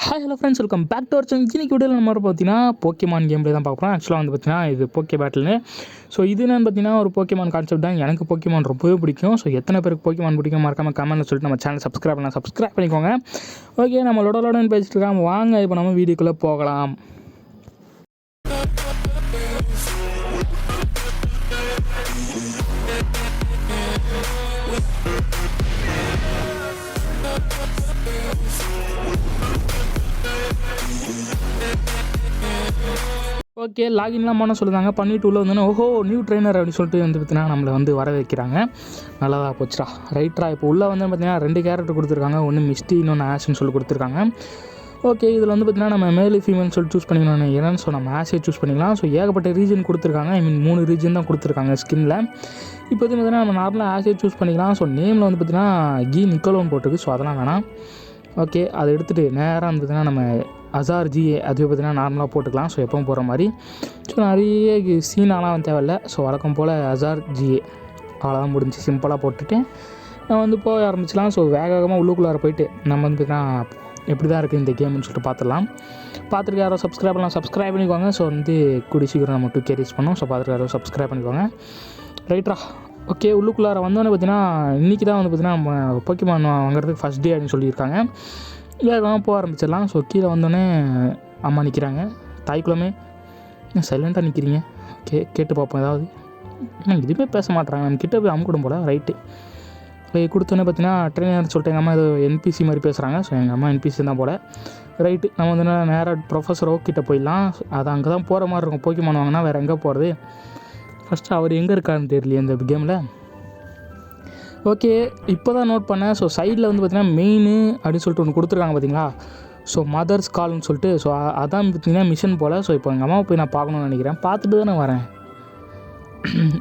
Hi hello friends, welcome back to our channel. இன்னைக்கு வீடியோவில் நம்ம பார்த்தீங்கன்னா போக்கேமான் கேம் ப்ளே தான் பார்க்குறோம். ஆக்சுவலாக வந்து பார்த்தீங்கன்னா இது போக்கே பேட்டில்னு. ஸோ இது என்னன்னு பார்த்தீங்கன்னா ஒரு போக்கேமான் கான்செப்ட் தான். எனக்கு போக்கேமான் ரொம்பவே பிடிக்கும். ஸோ எத்தனை பேருக்கு போக்கேமான் பிடிக்கும் மறக்காமல் கமெண்ட்டில் சொல்லிட்டு நம்ம சேனல் சப்ஸ்கிரைப் பண்ணிக்கோங்க. ஓகே, நம்ம லோடன்னு பேசிட்டு இருக்காம வாங்க இப்போ நம்ம வீடியோக்குள்ளே போகலாம். ஓகே, லாகின்லாம் பண்ண சொல்லுறாங்க. பண்ணிவிட்டு உள்ளே வந்தோன்னே ஓஹோ நியூ ட்ரெயினர் அப்படின்னு சொல்லிட்டு வந்து பார்த்தீங்கன்னா நம்மளை வந்து வர வைக்கிறாங்க. நல்லதாக போச்சுடா. ரைட்ரா. இப்போ உள்ளே வந்து பார்த்தீங்கன்னா 2 கேரக்டர் கொடுத்துருக்காங்க. ஒன்று மிஸ்டி, இன்னொன்று ஆஷ்ன்னு சொல்லி கொடுத்துருக்காங்க. ஓகே, இதில் வந்து பார்த்தீங்கன்னா நம்ம மேல் ஃபீமேல்னு சொல்லி சூஸ் பண்ணிக்கணும்னு நினைக்கிறேன். ஸோ நம்ம ஆஷே சூஸ் பண்ணிக்கலாம். ஸோ ஏகப்பட்ட ரீஜன் கொடுத்துருக்காங்க. ஐ மீன் 3 ரீஜன் தான் கொடுத்துருக்காங்க ஸ்கின்னில். இப்போ வந்து பார்த்தீங்கன்னா நம்ம நார்மலாக ஆஷே சூஸ் பண்ணிக்கலாம். ஸோ நேமில் வந்து பார்த்தீங்கன்னா நிக்கோலோன்னு போட்டிருக்கு. ஸோ அதெல்லாம் வேணாம். ஓகே, அதை எடுத்துகிட்டு நேராக வந்து பார்த்தீங்கன்னா நம்ம அசார் ஜிஏ அது பார்த்தீங்கன்னா நார்மலாக போட்டுக்கலாம். ஸோ எப்பவும் போகிற மாதிரி. ஸோ நிறைய சீனாலாம் வந்து தேவையில்ல. ஸோ வழக்கம் போல் அசார் ஜிஏ அவ்வளோதான் முடிஞ்சு. சிம்பிளாக போட்டுட்டு நம்ம வந்து போக ஆரம்பிச்சிக்கலாம். ஸோ வேகமாக உள்ளுக்குள்ளார போயிட்டு நம்ம வந்து பார்த்தீங்கன்னா எப்படி தான் இருக்குது இந்த கேம்னு சொல்லிட்டு பார்த்துடலாம். பார்த்துட்டு யாரோ சப்ஸ்கிரைப் பண்ணிக்கோங்க. ஸோ வந்து கூடி சீக்கிரம் நம்ம 2K ரீச் பண்ணோம். ஸோ பார்த்துட்டு யாரோ சப்ஸ்கிரைப் பண்ணிக்கோங்க. ரைட்ரா. ஓகே, உள்ளுக்குள்ளார வந்தோடனே பார்த்தீங்கன்னா இன்றைக்கி தான் வந்து பார்த்தீங்கன்னா நம்ம போக்கேமான் வாங்குறதுக்கு ஃபஸ்ட் டே அப்படின்னு சொல்லியிருக்காங்க. வேகமாக போக ஆரம்பிச்சிடலாம். ஸோ கீழே வந்தோடனே அம்மா நிற்கிறாங்க. தாய்க்குள்ளமே சைலண்ட்டாக நிற்கிறீங்க. கேட்டு பார்ப்போம் ஏதாவது. இதுவுமே பேச மாட்டேறாங்க. நம்ம கிட்டே போய் அமுக்கிடும் போல். ரைட்டு. கொடுத்தோன்னே பார்த்தீங்கன்னா ட்ரெயினர் சொல்லிட்டு எங்கள் அம்மா ஏதோ NPC மாதிரி பேசுகிறாங்க. ஸோ எங்கள் அம்மா NPC தான் போல். ரைட்டு. நம்ம வந்து நேராக ப்ரொஃபஸர் ஓக்கிட்ட போயிடலாம். அது அங்கே தான் போகிற மாதிரி இருக்கும். போக்கேமான் வாங்கினா வேறு எங்கே போகிறது. ஃபஸ்ட்டு அவர் எங்கே இருக்காருன்னு தெரியல இந்த கேமில். ஓகே, இப்போ தான் நோட் பண்ணேன். ஸோ சைடில் வந்து பார்த்திங்கன்னா மெயின் அப்படின்னு சொல்லிட்டு ஒன்று கொடுத்துருக்காங்க பார்த்தீங்களா. ஸோ மதர்ஸ் கால்னு சொல்லிட்டு. ஸோ அதான் பார்த்திங்கன்னா மிஷன் போல். ஸோ இப்போ எங்கள் அம்மாவை போய் நான் பார்க்கணுன்னு நினைக்கிறேன். பார்த்துட்டு தானே வரேன்.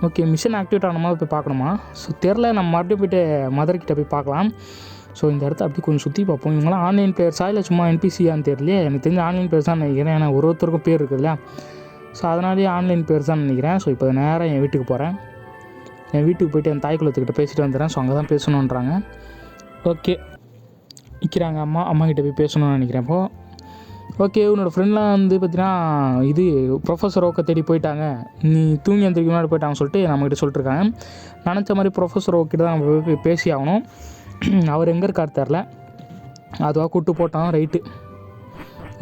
ஓகே, மிஷன் ஆக்டிவேட் ஆன மாதிரி போய் பார்க்கணுமா. ஸோ தெரில. நம்ம மறுபடியும் போய்ட்டு மதர்கிட்ட போய் பார்க்கலாம். ஸோ இந்த இடத்த அப்படி கொஞ்சம் சுற்றி பார்ப்போம். இவங்களாம் ஆன்லைன் பிளேயர்ஸா இல்லை சும்மா NPCயான்னு தெரியலையே. எனக்கு தெரிஞ்ச ஆன்லைன் பிளேயர்ஸ் தான் நினைக்கிறேன். ஏன்னா ஒருத்தருக்கும் பேர் இருக்குதுல்ல. ஸோ அதனாலேயே ஆன்லைன் பிளேயர்ஸ் தான் நினைக்கிறேன். ஸோ இப்போ நேராக என் வீட்டுக்கு போகிறேன். என் வீட்டுக்கு போய்ட்டு என் தாய்க்குளத்துக்கிட்ட பேசிட்டு வந்துடுறேன். ஸோ அங்கே தான் பேசணுன்றாங்க. ஓகே, நிற்கிறாங்க அம்மா கிட்டே போய் பேசணும்னு நினைக்கிறேன். இப்போது ஓகே, உன்னோட ஃப்ரெண்ட்லாம் வந்து பார்த்தீங்கன்னா இது ப்ரொஃபஸர் ஓக்கை தேடி போயிட்டாங்க. நீ தூங்கி எந்திரிக்க முன்னாடி போயிட்டாங்கன்னு சொல்லிட்டு நம்மகிட்ட சொல்லிட்டுருக்காங்க. நினச்ச மாதிரி ப்ரொஃபஸர் ஓக்கிட்ட தான் நம்ம போய் பேசி ஆகணும். அவர் எங்கே இருக்கார் தெரில. அதுவாக கூப்பிட்டு போட்டோம். ரைட்டு.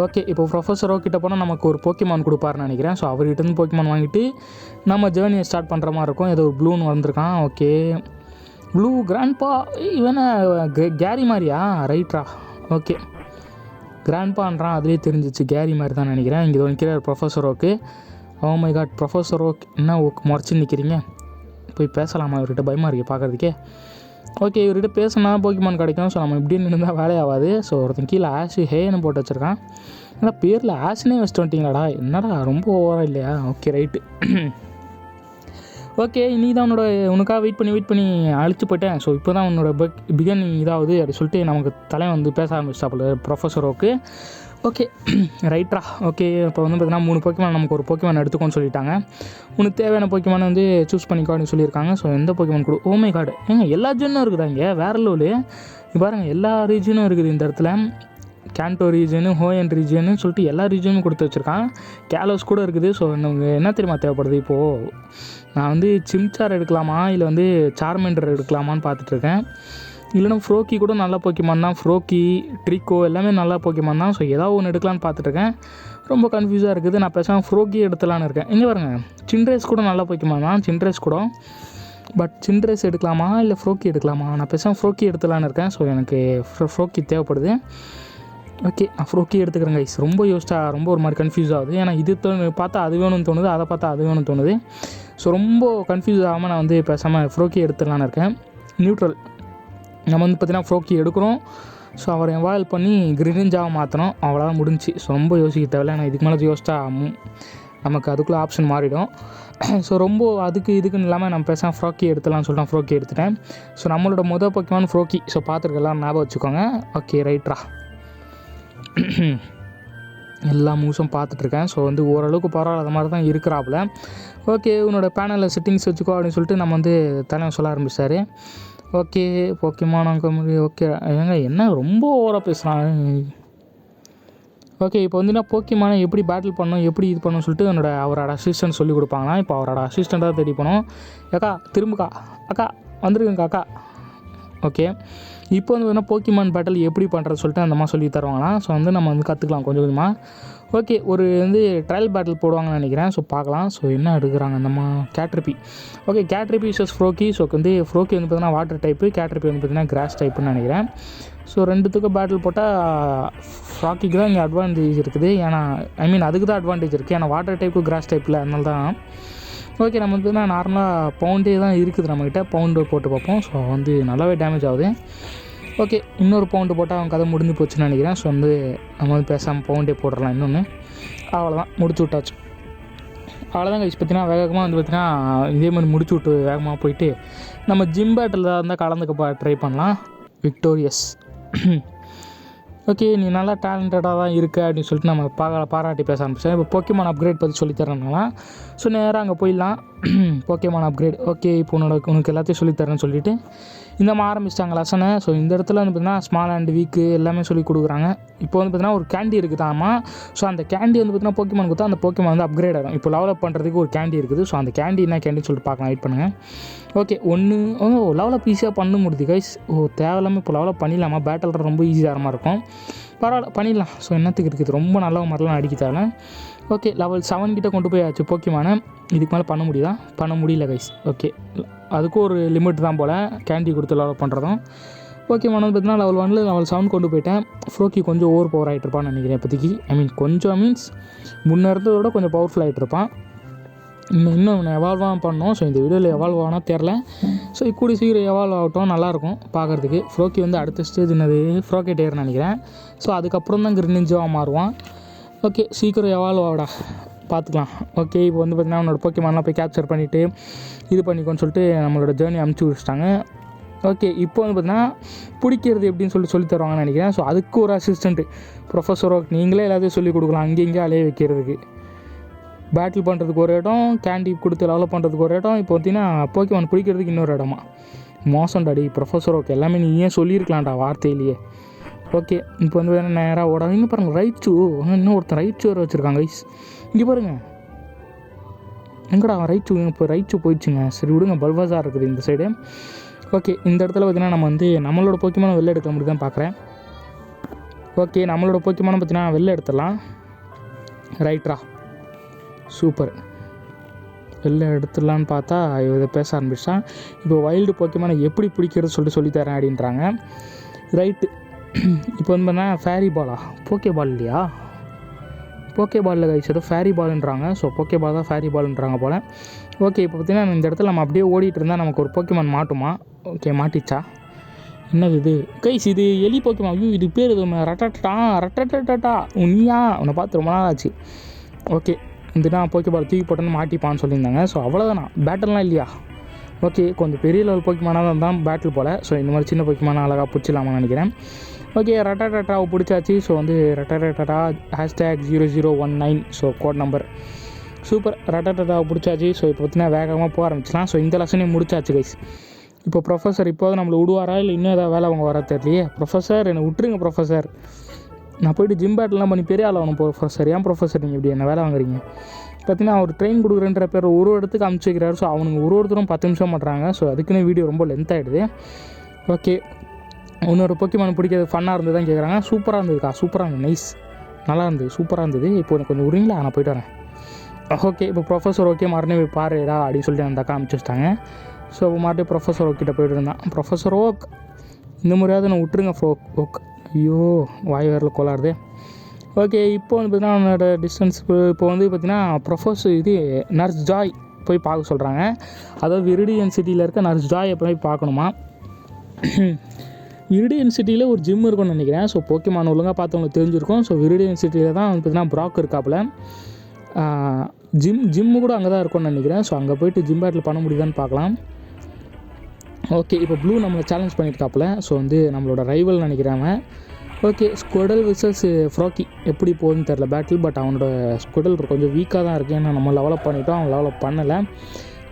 ஓகே, இப்போ ப்ரொஃபஸர் ஓக்கிட்ட போனால் நமக்கு ஒரு போக்கேமான் கொடுப்பாருன்னு நினைக்கிறேன். ஸோ அவர்கிட்டருந்து போக்கேமான் வாங்கிட்டு நம்ம ஜேர்னியை ஸ்டார்ட் பண்ணுற மாதிரி இருக்கும். ஏதோ ஒரு ப்ளூன்னு வந்திருக்கான். ஓகே, ப்ளூ கிராண்ட்பா இவனா கேரி மாதிரியா. ரைட்ரா. ஓகே, கிராண்ட்பான்றான். அதுலேயே தெரிஞ்சிச்சு கேரி மாதிரி தான் நினைக்கிறேன். இங்கே நிற்கிற professor Oak. Oh my god, professor Oak என்ன ஓக் முறைச்சி நிற்கிறீங்க. போய் பேசலாமா இவர்கிட்ட? பயமாக இருக்குது பார்க்குறதுக்கே. ஓகே, இவர்கிட்ட பேசினா போக்கேமான் கிடைக்கும். ஸோ நம்ம இப்படின்னு இருந்தால் வேலையாகாது. ஸோ ஒருத்தன் கீழே ஆஷு ஹேன்னு போட்டு வச்சுருக்கான். ஏன்னா பேரில் ஆஷ்னே வச்சுட்டு வந்துட்டிங்களாடா. என்னடா ரொம்ப ஓவராக இல்லையா. Okay, right. ஓகே, நீ தான் உனக்காக வெயிட் பண்ணி அழிச்சு போயிட்டேன். ஸோ இப்போ தான் உன்னோட பிகினிங் இதாகுது அப்படி சொல்லிட்டு நமக்கு தலைவன் வந்து பேச ஆரம்பிச்சிட்டாப்புல ப்ரொஃபஸர் ஓக்கு. ஓகே, ரைட்ரா. ஓகே, இப்போ வந்து பார்த்தீங்கன்னா 3 போக்கேமான் நமக்கு ஒரு போக்கேமான் எடுத்துக்கோன்னு சொல்லிட்டாங்க. உனக்கு தேவையான போக்கேமான் வந்து சூஸ் பண்ணிக்கோன்னு சொல்லியிருக்காங்க. ஸோ எந்த போக்கேமான் கொடு. ஓ மை காட், ஏங்க எல்லா ஜீனும் இருக்குதா இங்கே. வேறு லெவலு. பாருங்கள், எல்லா ரீஜனும் இருக்குது இந்த இடத்துல. கேண்டோ ரீஜனு, ஹோயன் ரீஜனு சொல்லிட்டு எல்லா ரீஜனும் கொடுத்து வச்சுருக்கான். கேலோஸ் கூட இருக்குது. ஸோ நமக்கு என்ன தெரியுமா தேவைப்படுது இப்போது. நான் வந்து சிம்சார் எடுக்கலாமா இல்லை வந்து சார்மெண்டர் எடுக்கலாமான்னு பார்த்துட்ருக்கேன். இல்லைனா ஃப்ரோக்கி கூட நல்ல போக்கேமான் தான். ஃப்ரோக்கி, ட்ரிக்கோ எல்லாமே நல்ல போக்கேமான் தான். ஸோ ஏதாவது ஒன்று எடுக்கலான்னு பார்த்துட்ருக்கேன். ரொம்ப கன்ஃபியூஸாக இருக்குது. நான் பேசாமல் ஃப்ரோக்கி எடுத்துலான்னு இருக்கேன். இங்கே பாருங்கள், சின்ரேஸ் கூட நல்ல போக்கேமான் தான். சின்ரேஸ் கூட. பட் சின்ரேஸ் எடுக்கலாமா இல்லை ஃப்ரோக்கி எடுக்கலாமா? நான் பேசாமல் ஃப்ரோக்கி எடுத்துலான்னு இருக்கேன். ஸோ எனக்கு ஃப்ரோக்கி தேவைப்படுது. ஓகே, நான் ஃப்ரோக்கி எடுத்துக்கிறேன் கைஸ். ரொம்ப யோசிச்சா ரொம்ப ஒரு மாதிரி கன்ஃபியூஸ் ஆகுது. ஏன்னா இது பார்த்தா அது வேணும்னு தோணுது, அதை பார்த்தா அது வேணும்னு தோணுது. ஸோ ரொம்ப கன்ஃபியூஸ் ஆகாமல் நான் வந்து பேசாமல் ஃப்ரோக்கி எடுத்துடலான்னு இருக்கேன். நியூட்ரல் நம்ம வந்து பார்த்திங்கன்னா ஃப்ரோக்கி எடுக்கிறோம். ஸோ அவரை எவால்வ் பண்ணி கிரினிஞ்சாக மாற்றணும். அவ்வளோதான் முடிஞ்சு. ஸோ ரொம்ப யோசிக்க தேவையில்ல. ஏன்னா இதுக்கு மேலே யோசிச்சா நமக்கு அதுக்குள்ளே ஆப்ஷன் மாறிடும். ஸோ ரொம்ப இதுக்குன்னு இல்லாமல் நம்ம பேசாமல் ஃப்ரோக்கி எடுத்துலாம்னு சொல்லிட்டு ஃப்ரோக்கி எடுத்துட்டேன். ஸோ நம்மளோட முதல் போக்கேமான் ஃப்ரோக்கி. ஸோ பார்த்துருக்கலாம், ஞாபகம் வச்சுக்கோங்க. ஓகே, ரைட்ரா. எல்லா மூவ்ஸும் பார்த்துட்ருக்கேன். ஸோ வந்து ஓரளவுக்கு பரவாயில்லாத மாதிரி தான் இருக்கிறாப்புல. ஓகே, உன்னோட பேனலில் செட்டிங்ஸ் வச்சுக்கோ அப்படின்னு சொல்லிட்டு நம்ம வந்து தலைவன் சொல்ல ஆரம்பிச்சார். ஓகே, போக்கேமான் அங்கே ஓகே. ஏங்க என்ன ரொம்ப ஓவராக பேசுகிறான். ஓகே இப்போ வந்து நான் போக்கிமானை எப்படி பேட்டில் பண்ணணும் எப்படி இது பண்ணணும்னு சொல்லிட்டு அவரோட அசிஸ்டன்ட் சொல்லி கொடுப்பாங்களாம். இப்போ அவரோட அசிஸ்டண்ட்டாக தேடி போனோம். அக்கா திரும்புக்கா, அக்கா வந்துருக்குங்கக்கா அக்கா. ஓகே இப்போ வந்து பார்த்தீங்கன்னா போக்கிமான் பேட்டில் எப்படி பண்ணுறது சொல்லிட்டு அந்த மாதிரி சொல்லி தருவாங்களாம். ஸோ வந்து நம்ம வந்து கற்றுக்கலாம் கொஞ்சம் கொஞ்சமாக. ஓகே ஒரு வந்து ட்ரையல் பேட்டில் போடுவாங்கன்னு நினைக்கிறேன். ஸோ பார்க்கலாம். ஸோ என்ன எடுக்கிறாங்க நம்ம Caterpie. Okay Caterpie versus Froakie. So வந்து ஃப்ரோக்கி வந்து பார்த்திங்கன்னா வாட்டர் டைப்பு, கேட்ரிபி வந்து பார்த்திங்கன்னா கிராஸ் டைப்புன்னு நினைக்கிறேன். ஸோ ரெண்டுத்துக்கும் பேட்டில் போட்டால் ஃப்ராக்கிக்கு தான் இங்கே அட்வான்டேஜ் இருக்குது. ஏன்னா அதுக்கு தான் அட்வான்டேஜ் இருக்குது. ஏன்னா வாட்டர் டைப்பு கிராஸ் டைப்பில் அதனால தான். ஓகே நம்ம வந்து நார்மலாக பவுண்டே தான் இருக்குது நம்மக்கிட்ட. பவுண்டு போட்டு பார்ப்போம். ஸோ வந்து நல்லாவே டேமேஜ் ஆகுது. ஓகே இன்னொரு பவுண்டு போட்டால் அவன் கதை முடிஞ்சு போச்சுன்னு நினைக்கிறேன். ஸோ வந்து நம்ம வந்து பேசாமல் பவுண்டே போட்டுடலாம் இன்னொன்று. அவ்வளோதான் முடிச்சு விட்டாச்சு. அவ்வளோதான் கைஸ். பார்த்தீங்கன்னா வேகமாக வந்து பார்த்தீங்கன்னா இதே மாதிரி முடிச்சு விட்டு வேகமாக போயிட்டு நம்ம ஜிம் பேட்டில் இருந்தால் கலந்துக்க ட்ரை பண்ணலாம். விக்டோரியஸ். ஓகே நீ நல்லா டேலண்டடாக தான் இருக்க அப்படின்னு சொல்லிட்டு நம்ம பாராட்டி பேச ஆரம்பித்தேன். இப்போ போக்கிமான் அப்கிரேட் பற்றி சொல்லித்தரேன்னா ஸோ நேராக அங்கே போயிடலாம். Pokemon upgrade. ஓகே இப்போ உனக்கு எல்லாத்தையும் சொல்லித்தரேன்னு சொல்லிவிட்டு இந்த மாதிரி ஆரம்பிச்சிட்டாங்க லெசனை. ஸோ இந்த இடத்துல வந்து பார்த்திங்கன்னா ஸ்மால் அண்ட் வீக்கு எல்லாமே சொல்லி கொடுக்குறாங்க. இப்போ வந்து பார்த்திங்கன்னா ஒரு கேண்டி இருக்குது ஆமாம். ஸோ அந்த கேண்டி வந்து பார்த்திங்கன்னா போக்கிமான் கொடுத்தா அந்த போக்கிமான் வந்து அப்கிரேட் ஆகும். இப்போ லெவலப் பண்ணுறதுக்கு ஒரு கேண்டி இருக்குது. ஸோ அந்த கேண்டி என்ன கேண்டின்னு சொல்லிட்டு பார்க்கலாம். வெயிட் பண்ணுங்கள். ஓகே லெவலப் ஈஸியாக பண்ண முடியுது கைஸ். தேவையில்லாமல் இப்போ லெவலப் பண்ணிடலாமா? பேட்டில் ரொம்ப ஈஸியாக மாதிரி இருக்கும். பரவாயில்ல பண்ணிடலாம். ஸோ என்னத்துக்கு இருக்குது ரொம்ப நல்ல மாதிரிலாம் அடிக்க தேவை. ஓகே லெவல் 7 கிட்டே கொண்டு போய் ஆச்சு போக்கிமானை. இதுக்கு மேலே பண்ண முடியுதா? பண்ண முடியல கைஸ். ஓகே அதுக்கும் ஒரு லிமிட் தான் போல் கேண்டி கொடுத்து லெவலப் பண்ணுறதும். போக்கிமான் வந்து பார்த்தீங்கன்னா லெவல் 1 லெவல் 7 கொண்டு போயிட்டேன். ஃப்ரோக்கி கொஞ்சம் ஓவர் பவர் ஆகிட்டு இருப்பான்னு நினைக்கிறேன் இப்போதைக்கு. கொஞ்சம் முன்னே இருந்ததோட கொஞ்சம் பவர்ஃபுல் ஆகிட்டு இருப்பான். இன்னும் எவால்வாக பண்ணோம். ஸோ இந்த வீடியோவில் எவால்வ் ஆனால் தெரில. ஸோ கூடி சீக்கிரம் எவால்வ் ஆகட்டும், நல்லாயிருக்கும் பார்க்குறதுக்கு. ஃப்ரோக்கி வந்து அடுத்த ஸ்டேஜ் என்னது ஃப்ரோகேட்டேர்னு நினைக்கிறேன். ஸோ அதுக்கப்புறம் தான் கிரினிஞ்சாக மாறுவான். ஓகே சீக்கிரம் எவால்வ் ஆகடா பார்த்துக்கலாம். ஓகே இப்போ வந்து பார்த்திங்கன்னா அவனோட போக்கிமான்லாம் போய் கேப்சர் பண்ணிவிட்டு இது பண்ணிக்கோன்னு சொல்லிட்டு நம்மளோட ஜேர்னி அமுச்சு விட்டுட்டாங்க. ஓகே இப்போ வந்து பார்த்திங்கன்னா பிடிக்கிறது எப்படின்னு சொல்லி தருவாங்கன்னு நினைக்கிறேன். ஸோ அதுக்கு ஒரு அசிஸ்டண்ட்டு ப்ரொஃபஸரோ நீங்களே எல்லாத்தையும் சொல்லிக் கொடுக்கலாம். அங்கே அலைய வைக்கிறதுக்கு பேட்டில் பண்ணுறதுக்கு ஒரு இடம், கேண்டி கொடுத்து லெவலப் பண்ணுறதுக்கு ஒரு இடம். இப்போ பார்த்திங்கன்னா போக்கிமான் பிடிக்கிறதுக்கு இன்னொரு இடமா. மோசம்டாடி ப்ரொஃபஸர். ஓகே எல்லாமே நீ ஏன் சொல்லியிருக்கலாம்டா வார்த்தையிலேயே. ஓகே இப்போ வந்து வேறு நேராக ஓடாது. இங்கே பாருங்கள் ரைட்ஸு. இன்னும் ஒருத்தர் ரைட்ஸு வேறு வச்சுருக்காங்க கைஸ். இங்கே பாருங்கள் எங்கடா ரைட்ஸு. இப்போ ரைட்ஸு போயிடுச்சுங்க. சரி விடுங்க. பல்வாஸாக இருக்குது இந்த சைடு. ஓகே இந்த இடத்துல பார்த்திங்கன்னா நம்ம வந்து நம்மளோட போக்கிமான வெளில எடுக்க முடியும் தான் பார்க்குறேன். ஓகே நம்மளோட போக்கிமான பார்த்திங்கன்னா வெளில எடுத்துடலாம். ரைட்ரா சூப்பர். வெளில எடுத்துடலான்னு பார்த்தா இதை பேச ஆரம்பிச்சான். இப்போ வைல்டு போக்கிமான எப்படி பிடிக்கிறது சொல்லித்தரேன் அப்படின்றாங்க. ரைட்டு இப்போ வந்து பார்த்தா ஃபேரி பாலா போக்கே பால் இல்லையா? போக்கே பாலில் கைஸ் ஏதோ ஃபேரி பாலுன்றாங்க. ஸோ போக்கே பால் தான் ஃபேரி பாலுன்றாங்க போல். ஓகே இப்போ பார்த்திங்கன்னா இந்த இடத்துல நம்ம அப்படியே ஓடிட்டு இருந்தால் நமக்கு ஒரு போக்கிமான் மாட்டுமா? ஓகே மாட்டிச்சா? என்னது இது கைஸ்? இது எலி போக்கிமான். ஐயோ இது பேர் இது ரட்டா உண்மையா? உன்னை பார்த்து ரொம்ப நாள் ஆச்சு. ஓகே இதுனா போக்கே பால் தூக்கி போட்டோன்னு மாட்டிப்பான்னு சொல்லியிருந்தாங்க. ஸோ அவ்வளோதானா? பேட்டர்லாம் இல்லையா? ஓகே கொஞ்சம் பெரிய லெவல் போக்கிமானாக தான் பேட்டில் போல். ஸோ இந்த மாதிரி சின்ன போக்கிமானா அழகாக பிடிச்சிடலாமான்னு நினைக்கிறேன். ஓகே ரட்டாவை பிடிச்சாச்சு. ஸோ வந்து ரட்டா #0019 ஸோ கோட் நம்பர். சூப்பர் ரட்டாவை பிடிச்சாச்சு. ஸோ இப்போ பார்த்தீங்கன்னா வேகமாக போக ஆரம்பிச்சிடலாம். ஸோ இந்த லெசனையும் முடிச்சாச்சு கைஸ். இப்போ ப்ரொஃபஸர் இப்போது நம்மளை விடுவாரா இல்லை இன்னும் ஏதாவது வேலை அவங்க வர தெரியலையே. ப்ரொஃபஸர் என்னை விட்டுருங்க ப்ரொஃபஸர். நான் போய்ட்டு ஜிம் பேட்டெலாம் பண்ணி பெரிய ஆள் ஆகணும் ப்ரொஃபஸர். ஏன் ப்ரொஃபஸர் நீங்கள் இப்படி என்ன வேலை வாங்குறீங்க? பார்த்தீங்கன்னா அவர் ட்ரெயின் கொடுக்குறன்ற பேர் ஒரு இடத்துக்கு அமுச்சு வைக்கிறாரு. ஸோ அவனுக்கு ஒருத்தரும் 10 நிமிஷம் பண்ணுறாங்க. ஸோ அதுக்குன்னு வீடியோ ரொம்ப லென்த் ஆகிடுது. ஓகே இன்னொரு போக்கிமான் பிடிக்கிறது ஃபன்னாக இருந்தது தான் கேட்குறாங்க. சூப்பராக இருந்ததுக்கா. சூப்பராக இருந்தது. நைஸ் நல்லா இருந்தது. சூப்பராக இருந்தது. இப்போ எனக்கு கொஞ்சம் விடுறீங்களா? நான் போய்ட்டு வரேன். ஓகே இப்போ ப்ரொஃபஸர் ஓகே மறுபடியும் போய் பாருடா அப்படின்னு சொல்லிட்டு அந்த அக்கா அமுச்சு வச்சிட்டாங்க. ஸோ மறுபடியும் ப்ரொஃபஸர் ஓக்கிட்ட போய்ட்டு இருந்தான். ப்ரொஃபஸர் ஓக் இந்த முறையாவது நான் விட்டுருங்க ஓக். ஐயோ வாய் வேரில் கோளாறுது. ஓகே இப்போ வந்து பார்த்திங்கன்னா அவனோட டிஸ்டன்ஸ் இப்போ வந்து பார்த்திங்கன்னா ப்ரொஃபஸர் நர்ஸ் ஜாய் போய் பார்க்க சொல்கிறாங்க. அதாவது விரிடியன் சிட்டியில் இருக்க நர்ஸ் ஜாயை போய் பார்க்கணுமா? விரிடியன் சிட்டியில் ஒரு ஜிம் இருக்கும்னு நினைக்கிறேன். ஸோ போக்கிமான் ஒழுங்காக பார்த்தவங்களுக்கு தெரிஞ்சிருக்கும். ஸோ விரிடியன் சிட்டியில் தான் வந்து பார்த்திங்கன்னா ப்ராக் இருக்காப்புல. ஜிம்மு கூட அங்கே தான் இருக்கும்னு நினைக்கிறேன். ஸோ அங்கே போய்ட்டு ஜிம் பேட்டில் பண்ண முடியுதான்னு பார்க்கலாம். ஓகே இப்போ ப்ளூ நம்மளை சேலஞ்ச் பண்ணியிருக்காப்புல. ஸோ வந்து நம்மளோட ரைவல் நினைக்கிறாங்க. ஓகே ஸ்குடல் விசஸ் ஃப்ராக்கி எப்படி போகுதுன்னு தெரில பேட்டில். பட் அவனோட ஸ்குடல் கொஞ்சம் வீக்காக தான் இருக்குது. ஏன்னா நம்ம லெவலப் பண்ணிவிட்டோம், அவன் லெவலப் பண்ணலை.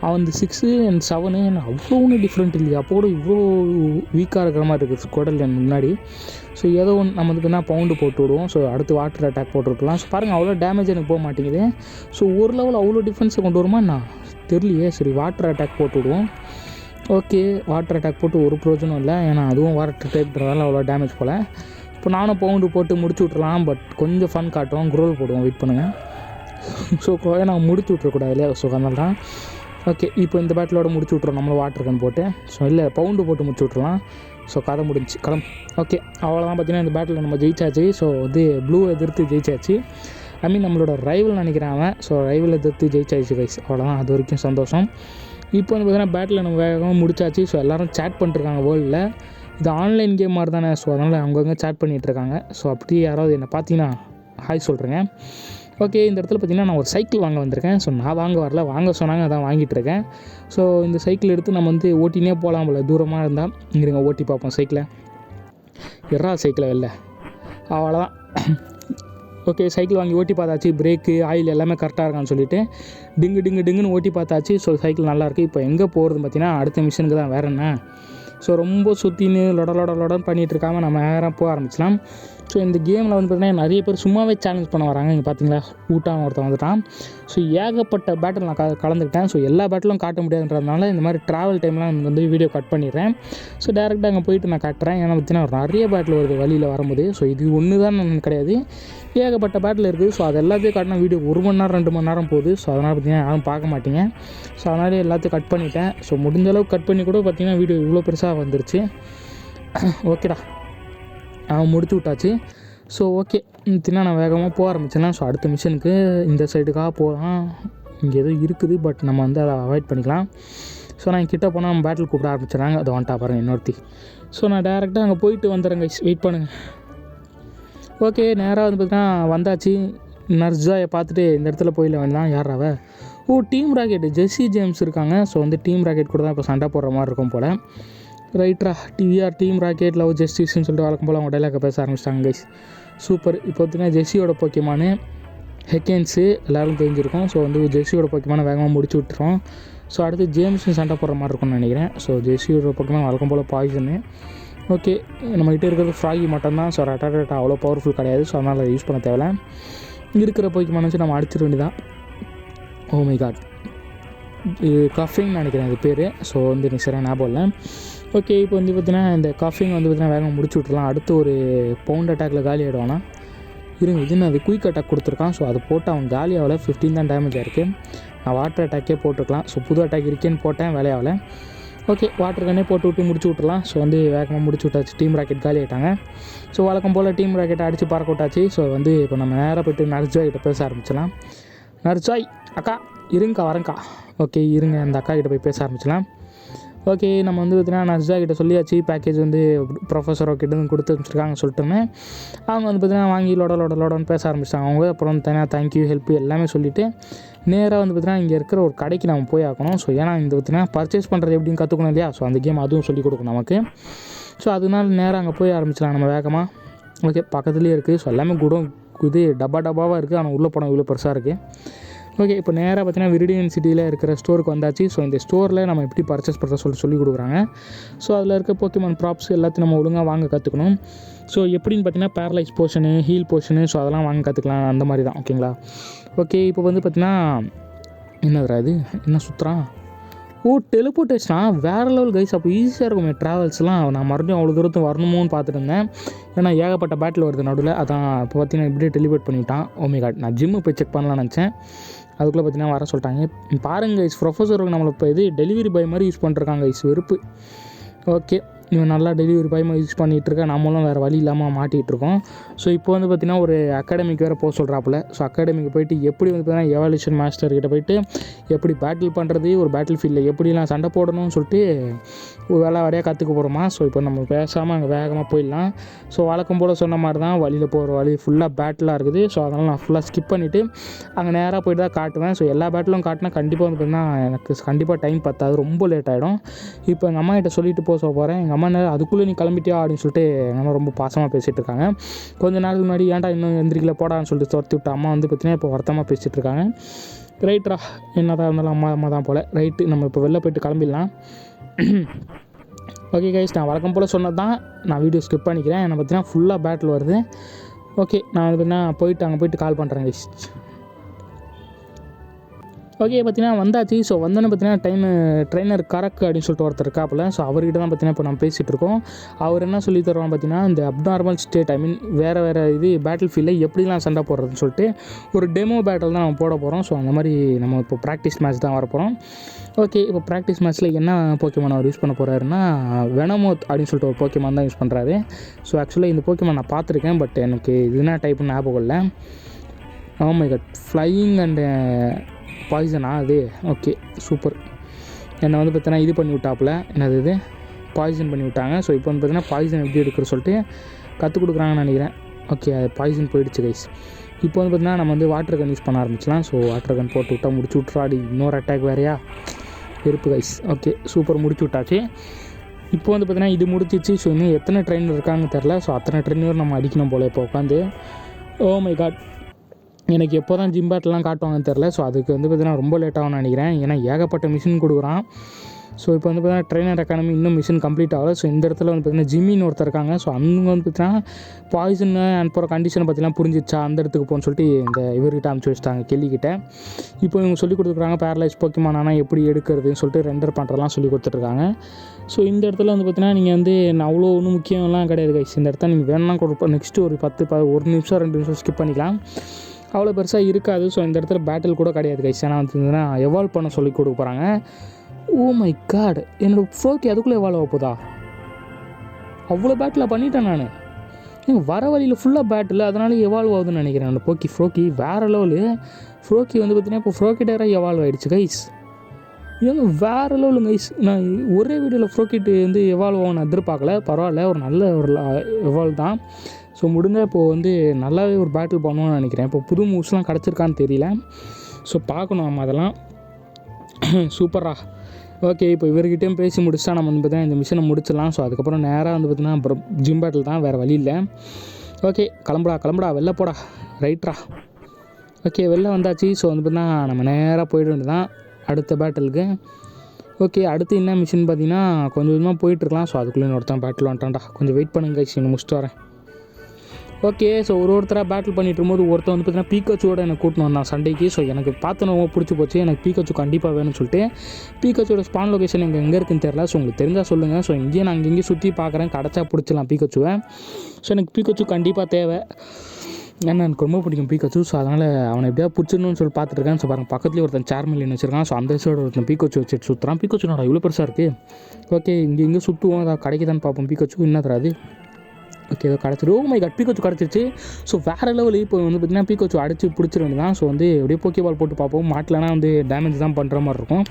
அவன் 6 அண்ட் 7 அவ்வளோ ஒன்றும் டிஃப்ரெண்ட் இல்லையா, அப்போ கூட இவ்வளோ வீக்காக இருக்கிற மாதிரி இருக்குது ஸ்குவாடல் என் முன்னாடி. ஸோ ஏதோ ஒன்று நம்ம இதுக்கு என்ன பவுண்டு போட்டு விடுவோம். ஸோ அடுத்து வாட்டர் அட்டாக் போட்டுருக்கலாம். ஸோ பாருங்கள் அவ்வளோ டேமேஜ் எனக்கு போக மாட்டேங்குது. ஸோ ஒரு லெவல் அவ்வளோ டிஃபென்ஸை கொண்டு வருமா என்ன தெரியலையே. சரி வாட்டர் அட்டாக் போட்டு விடுவோம். ஓகே வாட்டர் அட்டாக் போட்டு ஒரு பிரயோஜனம் இல்லை, ஏன்னா அதுவும் வாட்டர் டைப்ன்றதால அவ்வளோ டேமேஜ் போல். இப்போ நானும் பவுண்டு போட்டு முடிச்சு விட்றலாம், பட் கொஞ்சம் ஃபன் காட்டுவோம், குரோல் போடுவோம், வெயிட் பண்ணுங்கள். ஸோ நான் முடிச்சு விட்றக்கூடாது இல்லையா, ஸோ அதனால தான். ஓகே இப்போ இந்த பேட்டிலோட முடிச்சு விட்ருவோம் நம்மளும் வாட்டர் கன் போட்டு. ஸோ இல்லை பவுண்டு போட்டு முடிச்சு விட்றலாம். ஸோ கதை முடிஞ்சு ஓகே அவ்வளோதான். பார்த்தீங்கன்னா இந்த பேட்டில் நம்ம ஜெயிச்சாச்சு. ஸோ இது ப்ளூ எதிர்த்து ஜெயிச்சாச்சு. ஐ மீன் நம்மளோட ரைவல் நினைக்கிறேன் அவன். ஸோ ரைவல் எதிர்த்து ஜெயிச்சாச்சு கைஸ், அவ்வளோதான். அது வரைக்கும் சந்தோஷம். இப்போ வந்து பார்த்தீங்கன்னா பேட்டில் நம்ம வேகமாக முடிச்சாச்சு. ஸோ எல்லோரும் சேட் பண்ணிட்டுருக்காங்க வேர்ல்டில். இது ஆன்லைன் கேம் மாதிரி தானே, ஸோ அதனால் அவங்கவுங்க சேட் பண்ணிகிட்ருக்காங்க. ஸோ அப்படி யாராவது என்னை பார்த்தீங்கன்னா ஹாய் சொல்கிறேங்க. ஓகே இந்த இடத்துல பார்த்திங்கன்னா நான் ஒரு சைக்கிள் வாங்க வந்திருக்கேன். ஸோ நான் வாங்க வரல, வாங்க சொன்னாங்க, அதான் வாங்கிட்டுருக்கேன். ஸோ இந்த சைக்கிள் எடுத்து நம்ம வந்து ஓட்டினே போகலாம் போல், தூரமாக இருந்தால். இங்கேங்க ஓட்டி பார்ப்போம் சைக்கிளை. சைக்கிளை வெளில அவ்வளோதான். ஓகே சைக்கிள் வாங்கி ஓட்டி பார்த்தாச்சு. பிரேக்கு ஆயில் எல்லாமே கரெக்டாக இருக்கான்னு சொல்லிவிட்டு டிங்குன்னு ஓட்டி பார்த்தாச்சு. ஸோ சைக்கிள் நல்லாயிருக்கு. இப்போ எங்கே போகிறதுன்னு பார்த்தீங்கன்னா அடுத்த மிஷனுக்கு தான். வேறு என்ன, ஸோ ரொம்ப சுற்றின்னு லொடன்னு பண்ணிகிட்டு இருக்காமல் நம்ம நேராக போக ஆரம்பிச்சலாம். ஸோ இந்த கேமில் வந்து பார்த்திங்கன்னா நிறைய பேர் சும்மாவே சேலஞ்ச் பண்ண வராங்க. இங்கே பார்த்தீங்களா ஊட்டான ஒருத்தன் வந்துட்டான். ஸோ ஏகப்பட்ட பேட்டில் நான் கலந்துக்கிட்டேன். ஸோ எல்லா பேட்டிலும் காட்ட முடியாதுன்றதுனால இந்த மாதிரி ட்ராவல் டைம்லாம் எனக்கு வந்து வீடியோ கட் பண்ணிடுறேன். ஸோ டேரெக்டாக அங்கே போயிட்டு நான் காட்டுறேன். ஏன்னா பார்த்தீங்கன்னா நிறைய பேட்டில் வருது வழியில் வரும்போது. ஸோ இது ஒன்று தான் கிடையாது, ஏகப்பட்ட பேட்டில் இருக்குது. ஸோ அது எல்லாத்தையும் காட்டினா வீடியோ 1 மணி நேரம் 2 மணி நேரம் போகுது. ஸோ அதனால் பார்த்திங்கன்னா யாரும் பார்க்க மாட்டீங்க. ஸோ அதனால எல்லாத்தையும் கட் பண்ணிட்டேன். ஸோ முடிஞ்ச அளவுக்கு கட் பண்ணி கூட பார்த்திங்கன்னா வீடியோ இவ்வளோ பெருசாக வந்துருச்சு. ஓகேடா அவன் முடிச்சு விட்டாச்சு. ஸோ ஓகே தின்னா நான் வேகமாக போக ஆரம்பிச்சேன்னா. ஸோ அடுத்த மிஷனுக்கு இந்த சைடுக்காக போகலாம். இங்கே எதுவும் இருக்குது, பட் நம்ம வந்து அதை அவாய்ட் பண்ணிக்கலாம். ஸோ நான் கிட்டே போனால் நம்ம பேட்டில் கூப்பிட ஆரம்பிச்சிடறாங்க. அதை வந்துட்டா பாருங்கள் இன்னொருத்தி. ஸோ நான் டேரெக்டாக அங்கே போயிட்டு வந்துடுறேங்க, வெயிட் பண்ணுங்கள். ஓகே நேராக வந்து பார்த்தீங்கன்னா வந்தாச்சு. நர்ஸாயை பார்த்துட்டு இந்த இடத்துல போயில வேண்டாம். யார் அவ? டீம் ராக்கெட் ஜெஸ்ஸி ஜேம்ஸ் இருக்காங்க. ஸோ வந்து டீம் ராக்கெட் கூட தான் இப்போ சண்டை போடுற மாதிரி இருக்கும் போல். ரைட்ரா டிவிஆர் டீம் ராக்கெட் லவ் ஜஸ்டிஸ்ன்னு சொல்லிட்டு வழக்கம் போல் அவங்க டைலாக பேச ஆரம்பிச்சிட்டாங்க கைஸ். சூப்பர். இப்போ பார்த்தீங்கன்னா ஜெஸ்ஸியோட போக்கியமானு ஹெக்கென்ஸு எல்லோரும் தெரிஞ்சிருக்கும். ஸோ வந்து ஜெஸ்ஸியோட போக்கியமான வேகமாக முடிச்சு விட்டுறோம். ஸோ அடுத்து ஜேம்ஸும் சண்டை போடுற மாதிரி இருக்கும்னு நினைக்கிறேன். ஸோ ஜெஸ்ஸியோட போக்கியமான வழக்கம் போல் பாய்சனு. ஓகே நம்மகிட்ட இருக்கிறது ஃப்ராகி மட்டும்தான். ஸோ ரட்டாட்டா அவ்வளோ பவர்ஃபுல் கிடையாது. ஸோ அதனால் அதை யூஸ் பண்ண தேவையில்ல. இருக்கிற போக்கியமான வச்சு நம்ம அடிச்சிட வேண்டியதான். ஓ மை காட், இது கஃபிங்னு நினைக்கிறேன் இது பேர். ஸோ வந்து எனக்கு சரியாக ஞாபகம் இல்லை. ஓகே இப்போ வந்து பார்த்தீங்கன்னா இந்த கஃபிங் வந்து பார்த்தீங்கன்னா வேகம் முடிச்சு விட்றலாம். அடுத்து ஒரு பவுண்ட் அட்டாக்கில் காலி ஆகிடுவானா இருங்க. இதுன்னு அது குயிக் அட்டாக் கொடுத்துருக்கான். ஸோ அதை போட்டு அவன் காலி ஆகலை, 15 தான் டேமேஜ் ஆகிருக்கு. நான் வாட்டர் அட்டாக்கே போட்டுருக்கலாம். ஸோ புது அட்டாக் இருக்கேன்னு போட்டேன், வேலையாகலை. ஓகே வாட்டர் கன்னே போட்டு விட்டு முடிச்சு விட்றலாம். ஸோ வந்து வேகமாக முடிச்சு விட்டாச்சு. டீம் ராக்கெட் காலி ஆகிட்டாங்க. ஸோ வழக்கம் போல் டீம் ராக்கெட்டை அடித்து பறக்க விட்டாச்சு. ஸோ வந்து இப்போ நம்ம நேராக போய்ட்டு நர்ஜாய் கிட்ட பேச ஆரம்பிச்சிடலாம். நர்ஜாய் அக்கா இருங்கக்கா வரேங்க்கா. ஓகே இருங்க அந்த அக்கா கிட்ட போய் பேச ஆரம்பிச்சிடலாம். ஓகே நம்ம வந்து பார்த்தீங்கன்னா நர்ஸா கிட்ட சொல்லியாச்சு. பேக்கேஜ் வந்து ப்ரொஃபஸரோ கிட்ட கொடுத்து வச்சுருக்காங்க சொல்லிட்டுமே அவங்க வந்து பார்த்தீங்கன்னா வாங்கி லோடன்னு பேச ஆரம்பிச்சிட்டாங்க. அவங்க அப்புறம் தனியாக தேங்க்யூ ஹெல்ப் எல்லாமே சொல்லிவிட்டு நேராக வந்து பார்த்தீங்கன்னா இங்கே இருக்கிற ஒரு கடைக்கு நம்ம போய் ஆக்கணும். ஸோ ஏன்னா இந்த பார்த்தீங்கன்னா பர்ச்சேஸ் பண்ணுறது எப்படின்னு கற்றுக்கணும் இல்லையா. ஸோ அந்த கேம் அதுவும் சொல்லிக் கொடுக்கும் நமக்கு. ஸோ அதனால நேராக அங்கே போய் ஆரம்பிச்சிடலாம் நம்ம வேகமாக. ஓகே பக்கத்துலேயே இருக்குது. ஸோ எல்லாமே இது டப்பாவாக இருக்குது. ஆனால் உள்ளே போனால் இவ்வளோ பெருசாக இருக்குது. ஓகே இப்போ நேராக பார்த்தீங்கன்னா விரிடியன் சிட்டியில் இருக்கிற ஸ்டோருக்கு வந்தாச்சு. ஸோ இந்த ஸ்டோரில் நம்ம எப்படி பர்ச்சேஸ் பண்ணுற சொல்லிக் கொடுக்குறாங்க. ஸோ அதில் இருக்க போக்கிமான் ப்ராப்ஸ் எல்லாத்தையும் நம்ம ஒழுங்காக வாங்க கற்றுக்கணும். ஸோ எப்படின்னு பார்த்தீங்கன்னா paralyse portion heal portion so அதெல்லாம் வாங்க கற்றுக்கலாம் அந்த மாதிரி தான். ஓகேங்களா. ஓகே இப்போ வந்து பார்த்தீங்கன்னா என்னதுரா இது என்ன சுற்றுறான். டெலிபோர்ட்டேஷனா வேறு லெவல் கைஸ். அப்போ ஈஸியாக இருக்குமே ட்ராவல்ஸ்லாம். நான் மறுபடியும் அவ்வளோ தூரத்து வரணுமோன்னு பார்த்துட்டு இருந்தேன். ஏன்னா ஏகப்பட்ட பேட்டில் வருது நடுவில். அதான் இப்போ பார்த்தீங்கன்னா இப்படியே டெலிபோர்ட் பண்ணிவிட்டான். ஓ மை காட், நான் ஜிம்மு போய் செக் பண்ணலாம்னு நினச்சேன். அதுக்குள்ளே பார்த்தீங்கன்னா வர சொல்லிட்டாங்க. பாருங்கள் கைஸ் ப்ரொஃபஸருக்கு நம்மளை இப்போ இது டெலிவரி பாய் மாதிரி யூஸ் பண்ணிருக்காங்க கைஸ். வெறுப்பு. ஓகே இவன் நல்லா டெலிவரி பாய் மாதிரி யூஸ் பண்ணிகிட்ருக்கேன். நம்மளும் வேறு வழி இல்லாமல் மாட்டிகிட்ருக்கோம். ஸோ இப்போ வந்து பார்த்திங்கன்னா ஒரு அகாடமிக்கு வேறு போக சொல்கிறாப்புல. ஸோ அகாடமிக்கு போயிட்டு எப்படி வந்து பார்த்தீங்கன்னா எவல்யூஷன் மாஸ்டர்கிட்ட போயிட்டு எப்படி பேட்டில் பண்ணுறது, ஒரு பேட்டில் ஃபீல்டில் எப்படிலாம் சண்டை போடணும்னு சொல்லிட்டு ஒரு வேலையாக கற்றுக்க போகிறோமா. ஸோ இப்போ நம்ம பேசாமல் அங்கே வேகமாக போயிடலாம். ஸோ வழக்கம் போல் சொன்ன மாதிரி தான் வழியில் போகிற வழி ஃபுல்லாக பேட்டிலாக இருக்குது. ஸோ அதனால் நான் ஃபுல்லாக ஸ்கிப் பண்ணிவிட்டு அங்கே நேராக போய்ட்டு தான் காட்டுவேன். ஸோ எல்லா பேட்டிலும் காட்டினா கண்டிப்பாக வந்து பார்த்திங்கன்னா எனக்கு கண்டிப்பாக டைம் பத்தாது, ரொம்ப லேட் ஆகிடும். இப்போ எங்கள் அம்மா கிட்ட சொல்லிட்டு போக போகிறேன். எங்கள் அம்மா அதுக்குள்ளே நீ கிளம்பிட்டியா அப்படின்னு சொல்லிட்டு எங்கள் அம்மா ரொம்ப பாசமாக பேசிகிட்டு இருக்காங்க. கொஞ்சம் நாளுக்கு முன்னாடி ஏன்டா இன்னும் எந்திரிக்கல போடான்னு சொல்லிட்டு துரத்தி விட்டு அம்மா வந்து பார்த்திங்கன்னா இப்போ வருத்தமாக பேசிகிட்டு இருக்காங்க. ரைட்ரா, என்ன தான் இருந்தாலும் அம்மா தான் போல். ரைட்டு, நம்ம இப்போ வெளில போய்ட்டு கிளம்பிடலாம். ஓகே கைஸ், நான் வழக்கம் போல் சொன்னது தான். நான் வீடியோ ஸ்கிப் பண்ணிக்கிறேன். என்னை பார்த்தீங்கன்னா ஃபுல்லாக பேட்டில் வருது. ஓகே, நான் வந்து பார்த்தீங்கன்னா அங்கே போய்ட்டு கால் பண்ணுறேன் கைஸ். ஓகே, பார்த்தீங்கன்னா வந்தாச்சு. ஸோ வந்தோன்னே பார்த்தீங்கன்னா ட்ரெயினர் கரக் அப்படின்னு சொல்லிட்டு ஒருத்தர் இருக்காப்புல. ஸோ அவர்கிட்ட தான் பார்த்தீங்கன்னா இப்போ நம்ம பேசிகிட்டு இருக்கோம். அவர் என்ன சொல்லி தருவான் பார்த்தீங்கன்னா, இந்த அப்நார்மல் ஸ்டேட், ஐ மீன் வேறு இது பேட்டில் ஃபீல்டில் எப்படிலாம் சண்டை போடுறதுன்னு சொல்லிட்டு ஒரு டெமோ பேட்டில் தான் நம்ம போட போகிறோம். ஸோ அந்த மாதிரி நம்ம இப்போ ப்ராக்டிஸ் மேட்ச் தான் வரப்போகிறோம். ஓகே, இப்போ ப்ராக்டிஸ் மேட்ச்சில் என்ன போக்கிமான் அவர் யூஸ் பண்ண போகிறாருன்னா, வெனமோத் அப்படின்னு சொல்லிட்டு ஒரு போக்கிமான் தான் யூஸ் பண்ணுறாரு. ஸோ ஆக்சுவலாக இந்த போக்கிமான் நான் பார்த்துருக்கேன், பட் எனக்கு இது என்ன டைப்னு ஞாபகம் இல்லை. Oh my god, flying and பாய்சனா அது? Okay, super. என்னை வந்து பார்த்தீங்கன்னா இது பண்ணி விட்டாப்புல, என்னது இது பாய்சன் பண்ணி விட்டாங்க. ஸோ இப்போ வந்து பார்த்தீங்கன்னா பாய்சன் எப்படி எடுக்கிற சொல்லிட்டு கற்றுக் கொடுக்குறாங்கன்னு நினைக்கிறேன். ஓகே, அது பாய்சன் போயிடுச்சு கைஸ். இப்போ வந்து பார்த்தீங்கன்னா நம்ம வந்து வாட்டர் கன் யூஸ் பண்ண ஆரம்பிச்சலாம். ஸோ வாட்டர் கன் போட்டு விட்டால் முடிச்சு விட்றாடி, இன்னொரு அட்டாக் வேறையா இருப்பு கைஸ். ஓகே, சூப்பர், முடிச்சு விட்டாச்சு. இப்போ வந்து பார்த்தீங்கன்னா இது முடிச்சிச்சு. ஸோ இன்னும் எத்தனை ட்ரெயினர் இருக்காங்கன்னு தெரில. ஸோ அத்தனை ட்ரெயினர் நம்ம அடிக்கணும் போல் இப்போ உட்காந்து. ஓ மை காட், எனக்கு எப்போ தான் ஜிம் பேட்டெலாம் காட்டுவாங்கன்னு தெரில. ஸோ அதுக்கு வந்து பார்த்தீங்கன்னா ரொம்ப லேட்டாகும்னு நினைக்கிறேன். ஏன்னா ஏகப்பட்ட மிஷின் கொடுக்குறான். ஸோ இப்போ வந்து பார்த்தீங்கன்னா ட்ரெயினர் அகாடமி இன்னும் மிஷின் கம்ப்ளீட் ஆகலை. ஸோ இந்த இடத்துல வந்து பார்த்தீங்கன்னா ஜிம்மின்னு ஒருத்தர் இருக்காங்க. ஸோ அவங்க வந்து பார்த்தீங்கன்னா பாய்சன் அண்ட் போகிற கண்டிஷனை பற்றிலாம் புரிஞ்சிச்சா, அந்த இடத்துக்கு போகணும்னு சொல்லிட்டு இந்த இவர்கிட்ட அனுப்பிச்சி வச்சிட்டாங்க, கெல்லிக்கிட்ட. இப்போ இவங்க சொல்லிக் கொடுத்துருக்காங்க பேரலைஸ் போக்கிமான் ஆனால் எப்படி எடுக்கிறதுன்னு சொல்லிட்டு ரெண்டர் பண்ணுறதுலாம் சொல்லி கொடுத்துட்ருக்காங்க. ஸோ இந்த இடத்துல வந்து பார்த்தீங்கன்னா நீங்கள் வந்து அவ்வளோ ஒன்றும் முக்கியம்லாம் கிடையாது கைஸ். இந்த இடத்துல நீங்கள் வேணும்னா கொடுப்போம். நெக்ஸ்ட்டு ஒரு 1 நிமிஷம் 2 நிமிஷம் ஸ்கிப் பண்ணிக்கலாம், அவ்வளோ பெருசாக இருக்காது. ஸோ இந்த இடத்துல பேட்டில் கூட கிடையாது கைஸ். ஏன்னா வந்து எவால்வ் பண்ண சொல்லி கொடுக்க போகிறாங்க. ஓ மை காட், என்னோடய ஃப்ரோக்கி அதுக்குள்ளே எவால்வ் ஆக போதா? அவ்வளோ பேட்டில் பண்ணிட்டேன் நான். வர வழியில் ஃபுல்லாக பேட்டில், அதனால எவால்வ் ஆகுதுன்னு நினைக்கிறேன். என்னோடய ஃப்ரோக்கி வேறு லெவலு. ஃப்ரோக்கி வந்து பார்த்தீங்கன்னா இப்போ ஃப்ரோக்கி டேராக எவால்வ் ஆகிடுச்சு கைஸ். ஏங்க வேறு லெவலு கைஸ். நான் ஒரே வீடியோவில் ஃப்ரோக்கிட்டு வந்து எவால்வ் ஆகும் நான் எதிர்பார்க்கல. பரவாயில்ல, ஒரு நல்ல ஒரு எவால்வ் தான். ஸோ முடிஞ்சால் இப்போது வந்து நல்லாவே ஒரு பேட்டில் பண்ணுவோன்னு நினைக்கிறேன். இப்போ புது மூவ்ஸ்லாம் கிடச்சிருக்கான்னு தெரியல. ஸோ பார்க்கணும் நம்ம அதெல்லாம். சூப்பரா. ஓகே, இப்போ இவர்கிட்டையும் பேசி முடிச்சா நம்ம வந்து பார்த்தீங்கன்னா இந்த மிஷினை முடிச்சிடலாம். ஸோ அதுக்கப்புறம் நேராக வந்து பார்த்தீங்கன்னா அப்புறம் ஜிம் பேட்டில் தான், வேறு வழி இல்லை. ஓகே, கிளம்புடா வெளில போடா. ரைட்ரா. ஓகே, வெளில வந்தாச்சு. ஸோ வந்து பார்த்தீங்கன்னா நம்ம நேராக போயிட வேண்டியதான் அடுத்த பேட்டிலுக்கு. ஓகே, அடுத்து என்ன மிஷின் பார்த்தீங்கன்னா கொஞ்சம் கொஞ்சமாக போயிட்டுருக்கலாம். ஸோ அதுக்குள்ளே ஒருத்தன் பேட்டில் வந்துட்டான்டா. கொஞ்சம் வெயிட் பண்ணுங்க கைஸ், இன்னும் முடிச்சுட்டு வரேன். ஓகே, ஸோ ஒருத்தராக பேட்டில் பண்ணிட்டு இருக்கும்போது ஒருத்தர் வந்து பார்த்தீங்கன்னா பீக்காச்சோட எனக்கு கூட்டின்னு வந்தான் சண்டைக்கு. ஸோ எனக்கு பார்த்து ரொம்ப பிடிச்சி போச்சு. எனக்கு பீக்காச்சு கண்டிப்பாக வேணும்னு சொல்லிட்டு. பீக்காச்சோட ஸ்பான் லொகேஷன் எங்கே இருக்குன்னு தெரில. ஸோ உங்களுக்கு தெரிஞ்சால் சொல்லுங்கள். ஸோ இங்கேயே நான் இங்கேயும் சுற்றி பார்க்குறேன், கிடச்சா பிடிச்சலாம் பீக்காச்சுவை. ஸோ எனக்கு பீக்காச்சு கண்டிப்பாக தேவை. ஏன்னா எனக்கு ரொம்ப பிடிக்கும் பீக்காச்சு. ஸோ அதனால் அவனை எப்படியா பிடிச்சிடணும்னு சொல்லி பார்த்துருக்கேன். ஸோ பாருங்கள், பக்கத்துலேயே ஒருத்தன் சேர்மலின்னு வச்சிருக்கான். ஸோ அந்த சைடு ஒருத்தன் பீக்காச்சு வச்சுட்டு சுற்றுறான். பீக்காச்சு நான் இவ்வளோ பெருசாக இருக்குது. ஓகே, இங்கே சுற்றுவோம், அதை கிடைக்குதான்னு பார்ப்போம். பீக்காச்சு என்ன தராது. ஓகே, ஏதோ கிடச்சிரு. ஓ மை காட், பீக்காச்சு கிடச்சிருச்சு. ஸோ வேறு லெவல். இப்போ வந்து பார்த்திங்கன்னா பீக்காச்சு அடிச்சு பிடிச்சிட வேண்டியதான். ஸோ வந்து எப்படியே போக்கே பால் போட்டு பார்ப்போம். மாட்டலனா வந்து டேமேஜ் தான் பண்ணுற மாதிரி இருக்கும்.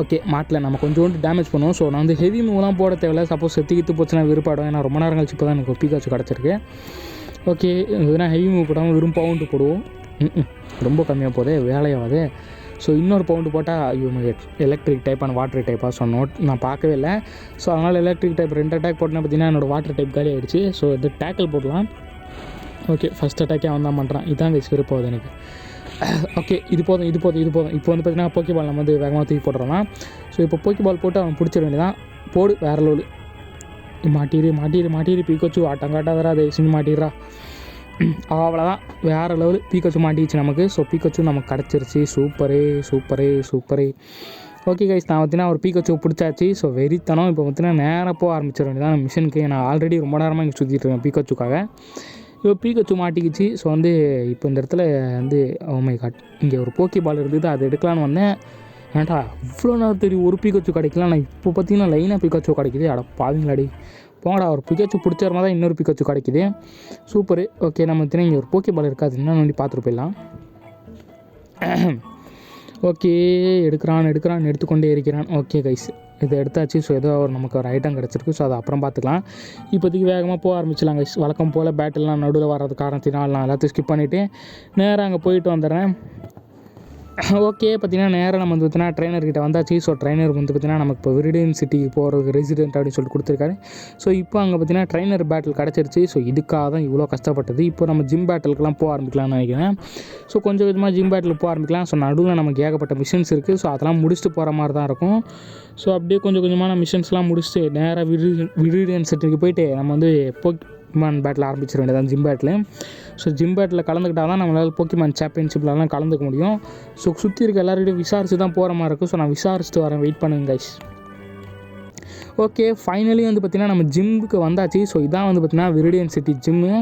ஓகே, மாட்டில் நம்ம கொஞ்சோண்டு டேமேஜ் பண்ணுவோம். ஸோ நான் வந்து ஹெவி மூவ்லாம் போட தேவையில்ல. சப்போஸ் செத்துக்கிட்டு போச்சுன்னா விருப்பாடும். ஏன்னா ரொம்ப நேரம் கழிச்சு இப்போ தான் எனக்கு பீக்காச்சு கிடச்சிருக்கு. ஓகே, எதுனா ஹெவி மூவ் போடாமல் வெறும் பவுண்டு போடுவோம். ரொம்ப கம்மியாக போதே, வேலையாகாது. ஸோ இன்னொரு பவுண்டு போட்டால் எலக்ட்ரிக் டைப் அண்ட் வாட்டர் டைப்பாக சொன்னோம், நான் பார்க்கவே இல்லை. ஸோ அதனால் எலக்ட்ரிக் டைப் 2 அட்டாக் போட்டேன்னா பார்த்தீங்கன்னா என்னோடய வாட்டர் டைப் காலி ஆகிடுச்சு. ஸோ இது டேக்கிள் போடலாம். ஓகே, ஃபஸ்ட் அட்டாக்கே அவன் தான் பண்ணுறான். இதான் கைஸ் விருப்பம் எனக்கு. ஓகே, இது போதும். இப்போ வந்து பார்த்தீங்கன்னா போக்கே பால் நம்ம வந்து வேகமாக தூக்கி போட்டுறலாம். ஸோ இப்போ போக்கே பால் போட்டு அவன் பிடிச்சிட வேண்டியதான். போடு, வேறு லெவலு. மாட்டிடு பீக்காச்சு ஆட்டங்காட்டாதரா, அதை சின்ன மாட்டிடுறா. அவ்வளோதான், வேறு லெவலு. பீக்காச்சு மாட்டிடுச்சு நமக்கு. ஸோ பீக்காச்சு நமக்கு கிடச்சிருச்சு. சூப்பரே. ஓகே கைஸ், நான் பார்த்தீங்கன்னா ஒரு பீக்காச்சு பிடிச்சாச்சு. ஸோ வெறித்தனம். இப்போ பார்த்தீங்கன்னா நேராக போக ஆரம்பிச்சிட வேண்டியதான் மிஷனுக்கு. நான் ஆல்ரெடி ரொம்ப நேரமாக இங்கே சுற்றிட்டு இருக்கேன் பீக்காச்சுக்காக. இப்போ பீக்காச்சு மாட்டிக்கிச்சு. ஸோ வந்து இப்போ இந்த இடத்துல வந்து ஓ மை காட், இங்கே ஒரு போக்கி பால் இருந்தது, அதை எடுக்கலான்னு வந்தேன். ஏன்டா இவ்வளோ நேரம் தெரியும் ஒரு பீக்காச்சு கிடைக்கலாம். நான் இப்போ பார்த்தீங்கன்னா லைனாக பீக்காச்சு கிடைக்குது. அட பாவீங்களாடி, போங்கடா. ஒரு பிக்காச்சு பிடிச்ச மாதிரி தான் இன்னொரு பிக்காச்சு கிடைக்குது. சூப்பரு. ஓகே, நம்ம தினம் இங்கே ஒரு போக்கே பால் இருக்காது, இன்னும் நோண்டி பார்த்துட்டு போயிடலாம். ஓகே, எடுக்கிறான் எடுத்துக்கொண்டே இருக்கிறான். ஓகே கைஸ், இதை எடுத்தாச்சு. ஸோ ஏதோ நமக்கு ஒரு ஐட்டம் கிடச்சிருக்கு. ஸோ அதை அப்புறம் பார்த்துக்கலாம். இப்போதைக்கு வேகமாக போக ஆரம்பிச்சிடலாம் கைஸ். வழக்கம் போல் பேட்டில்லாம் நடுவில் வர்றது காரணத்தினால் நான் எல்லாத்தையும் ஸ்கிப் பண்ணிவிட்டு நேராக அங்கே போயிட்டு வந்துடுறேன். ஓகே பார்த்தீங்கன்னா நேராக நம்ம வந்து பார்த்தீங்கன்னா ட்ரெயினர்கிட்ட வந்தாச்சு. ஸோ ட்ரெயினர் வந்து பார்த்தீங்கன்னா நமக்கு இப்போ விரிடியன் சிட்டிக்கு போகிறதுக்கு ரெசிடென்ட் அப்படின்னு சொல்லிட்டு கொடுத்துருக்காரு. ஸோ இப்போ அங்கே பார்த்தீங்கன்னா ட்ரெயினர் பேட்டில் கிடச்சிருச்சு. ஸோ இதுக்காக தான் இவ்வளோ கஷ்டப்பட்டது. இப்போ நம்ம ஜிம் பேட்டிலுக்குலாம் போக ஆரம்பிக்கலாம்னு நினைக்கிறேன். ஸோ கொஞ்சம் கொஞ்சமாக ஜிம் பேட்டில் போக ஆரம்பிக்கலாம். ஸோ நடுவில் நமக்கு ஏகப்பட்ட மிஷின்ஸ் இருக்குது. ஸோ அதெல்லாம் முடிச்சுட்டு போகிற மாதிரி தான் இருக்கும். ஸோ அப்படியே கொஞ்சம் கொஞ்சமான மிஷின்ஸ்லாம் முடிச்சுட்டு நேராக விரிடியன் சிட்டிக்கு போயிட்டு நம்ம வந்து போக்கிமான் பேட்டில் ஆரம்பிச்சிட வேண்டியதான் gym battle. So gym battle கலந்துக்கிட்டால் தான் நம்மளால் போக்கிமான் சாம்பியன்ஷிப்லலாம் கலந்துக்க முடியும். ஸோ சுற்றி இருக்க எல்லாருக்கிட்டையும் விசாரித்து தான் போகிற மாதிரி இருக்கும். ஸோ நான் விசாரிச்சுட்டு வரேன், வெயிட் பண்ணுங்க கைஸ். ஓகே ஃபைனலி வந்து பார்த்திங்கன்னா நம்ம ஜிம்முக்கு வந்தாச்சு. ஸோ இதான் வந்து பார்த்திங்கன்னா விரிடியன் சிட்டி ஜிம்மு.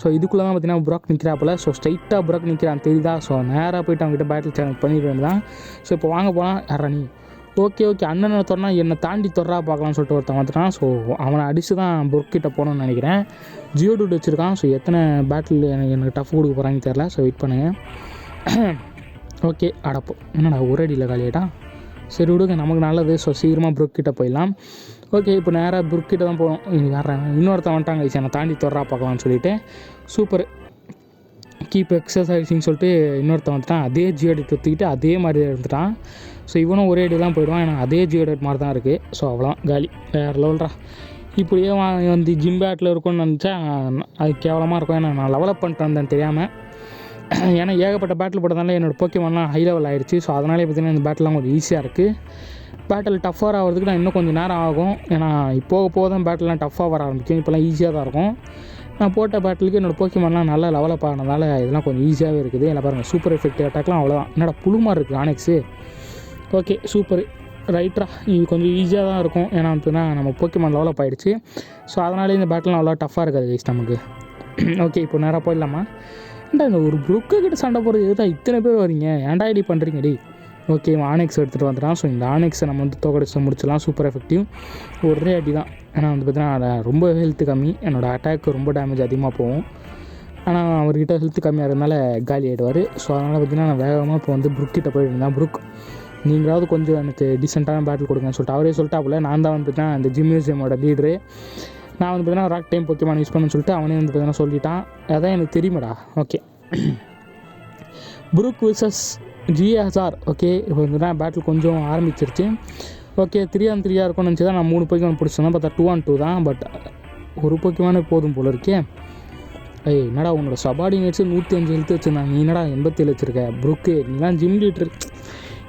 ஸோ இதுக்குள்ளே தான் பார்த்திங்கன்னா புராக் நிற்கிறாப்பில். ஸோ ஸ்ட்ரைட்டாக புராக் நிற்கிறான்னு தெரியுதா. ஸோ நேராக போய்ட்டு அவங்ககிட்ட பேட்டில் சேலஞ்ச் பண்ணிட வேண்டியதான். ஸோ இப்போ வாங்க போகலாம். யாரா நீ? ஓகே அண்ணனை தொடனா என்னை தாண்டி தொடரா பார்க்கலாம்னு சொல்லிட்டு ஒருத்தன் வந்துட்டான். ஸோ அவனை அடித்து தான் புரக்கிட்ட போகணுன்னு நினைக்கிறேன். ஜியோடூட் வச்சுருக்கான். ஸோ எத்தனை பேட்டில் எனக்கு டஃப் கொடுக்க போகிறாங்கன்னு தெரில. ஸோ வெயிட் பண்ணுங்கள். ஓகே அடப்போ என்னடா ஒரு அடியில் காலியாட்டான். சரி விடுங்க, நமக்கு நல்லது. ஸோ சீக்கிரமாக புரக்கிட்ட போயிடலாம். ஓகே இப்போ நேராக புரக்கிட்ட தான் போகணும். வேறு இன்னொருத்தன் வந்துட்டாங்க என்னை தாண்டி தொடரா பார்க்கலாம்னு சொல்லிட்டு. சூப்பர் கீப் எக்ஸசைஸின்னு சொல்லிட்டு இன்னொருத்தன் வந்துட்டான். அதே ஜியோடேட் ஒத்துக்கிட்டு அதே மாதிரி இருந்துட்டான். ஸோ இவனும் ஒரே அடி தான் போயிடுவான். ஏன்னா அதே ஜியோடேட் மாதிரி தான் இருக்குது. ஸோ அவ்வளோதான் காலி. வேறு லெவல்ரா. இப்படியே வந்து ஜிம் பேட்டில் இருக்கும்னு நினச்சா அது கேவலமாக இருக்கும். ஏன்னா நான் லெவலப் பண்ணிட்டு வந்தேன் தெரியாமல். ஏன்னா ஏகப்பட்ட பேட்டில் போட்டதால என்னோடய போக்கிமான்லாம் ஹை லெவல் ஆகிடுச்சு. ஸோ அதனாலே பார்த்திங்கன்னா இந்த பேட்டிலாம் கொஞ்சம் ஈஸியாக இருக்குது. பேட்டில் டஃப்பாக ஆகிறதுக்கு நான் இன்னும் கொஞ்சம் நேரம் ஆகும். ஏன்னா போக போக தான் பேட்டிலாம் டஃப்பாக வர ஆரம்பிக்கும். இப்போலாம் ஈஸியாக தான் இருக்கும். நான் போட்ட பேட்டிலுக்கு என்னோடய போக்கிமான்லாம் நல்லா லெவலப் ஆனதால் இதெல்லாம் கொஞ்சம் ஈஸியாகவே இருக்குது. எல்லாம் பாருங்கள் சூப்பர் எஃபெக்டிவ் அட்டாக்லாம் அவ்வளோதான். என்னடா புழுமாக இருக்குது ஆனெக்ஸு. Okay super ரைட்ரா. இது கொஞ்சம் ஈஸியாக தான் இருக்கும். ஏன்னா வந்துன்னா நம்ம போக்கிமான் லெவலப் ஆகிடுச்சு. ஸோ அதனாலே இந்த பேட்டிலாம் அவ்வளோ டஃப்பாக இருக்காது கைஸ் நமக்கு. ஓகே இப்போ நேராக போயிடலாமா? ஏன்டா இந்த ஒரு புருக்கு கிட்ட சண்டை போடுறது எதுதான் இத்தனை பேர் வரீங்க? ஏன்டா ஐடி பண்ணுறீங்க டி? ஓகே ஆனெக்ஸ் எடுத்துகிட்டு வந்துட்டான். ஸோ இந்த ஆனெக்ஸை நம்ம வந்து தோக்கடிச்சு முடிச்சிடலாம். சூப்பர் எஃபெக்டிவ் ஒரே அடி தான். ஏன்னா வந்து பார்த்தீங்கன்னா ரொம்ப ஹெல்த்து கம்மி. என்னோடய அட்டாக்கு ரொம்ப டேமேஜ் அதிகமாக போகும். ஆனால் அவர்கிட்ட ஹெல்த்து கம்மியாக இருந்தனால காலி ஆகிடுவார். ஸோ அதனால் பார்த்திங்கன்னா நான் வேகமாக இப்போ வந்து புருக்கிட்ட போயிருந்தேன். புருக் நீங்களாவது கொஞ்சம் எனக்கு டீசெண்டான பேட்டில் கொடுங்கன்னு சொல்லிட்டு அவரே சொல்லிட்டாப்புல. நான் தான் வந்து பார்த்தீங்கன்னா இந்த ஜிம் மியூசியமோட லீடரு. நான் வந்து பார்த்தீங்கன்னா ராக் டைம் போக்கிமான் யூஸ் பண்ணணும்னு சொல்லிட்டு அவனே வந்து பார்த்தீங்கன்னா சொல்லிட்டான். அதான் எனக்கு தெரியுமாடா. Okay Brock versus GSR. Okay இப்போ வந்து பேட்டில் கொஞ்சம் ஆரம்பிச்சிருச்சு. ஓகே 3-3 இருக்கும்னு நினச்சி தான் நான் 3 போக்கிமான் பிடிச்சிருந்தேன். பார்த்தா 2-2 தான். பட் ஒரு போக்கிமானே போதும் போல இருக்கே. என்னடா உன்னோட சபார்டினேட்ஸு 105 ஹெல்த் வச்சுருந்தாங்க. நீ என்னடா 87 வச்சுருக்க? புருக்கு நீலாம் ஜிம் லீட்ரு.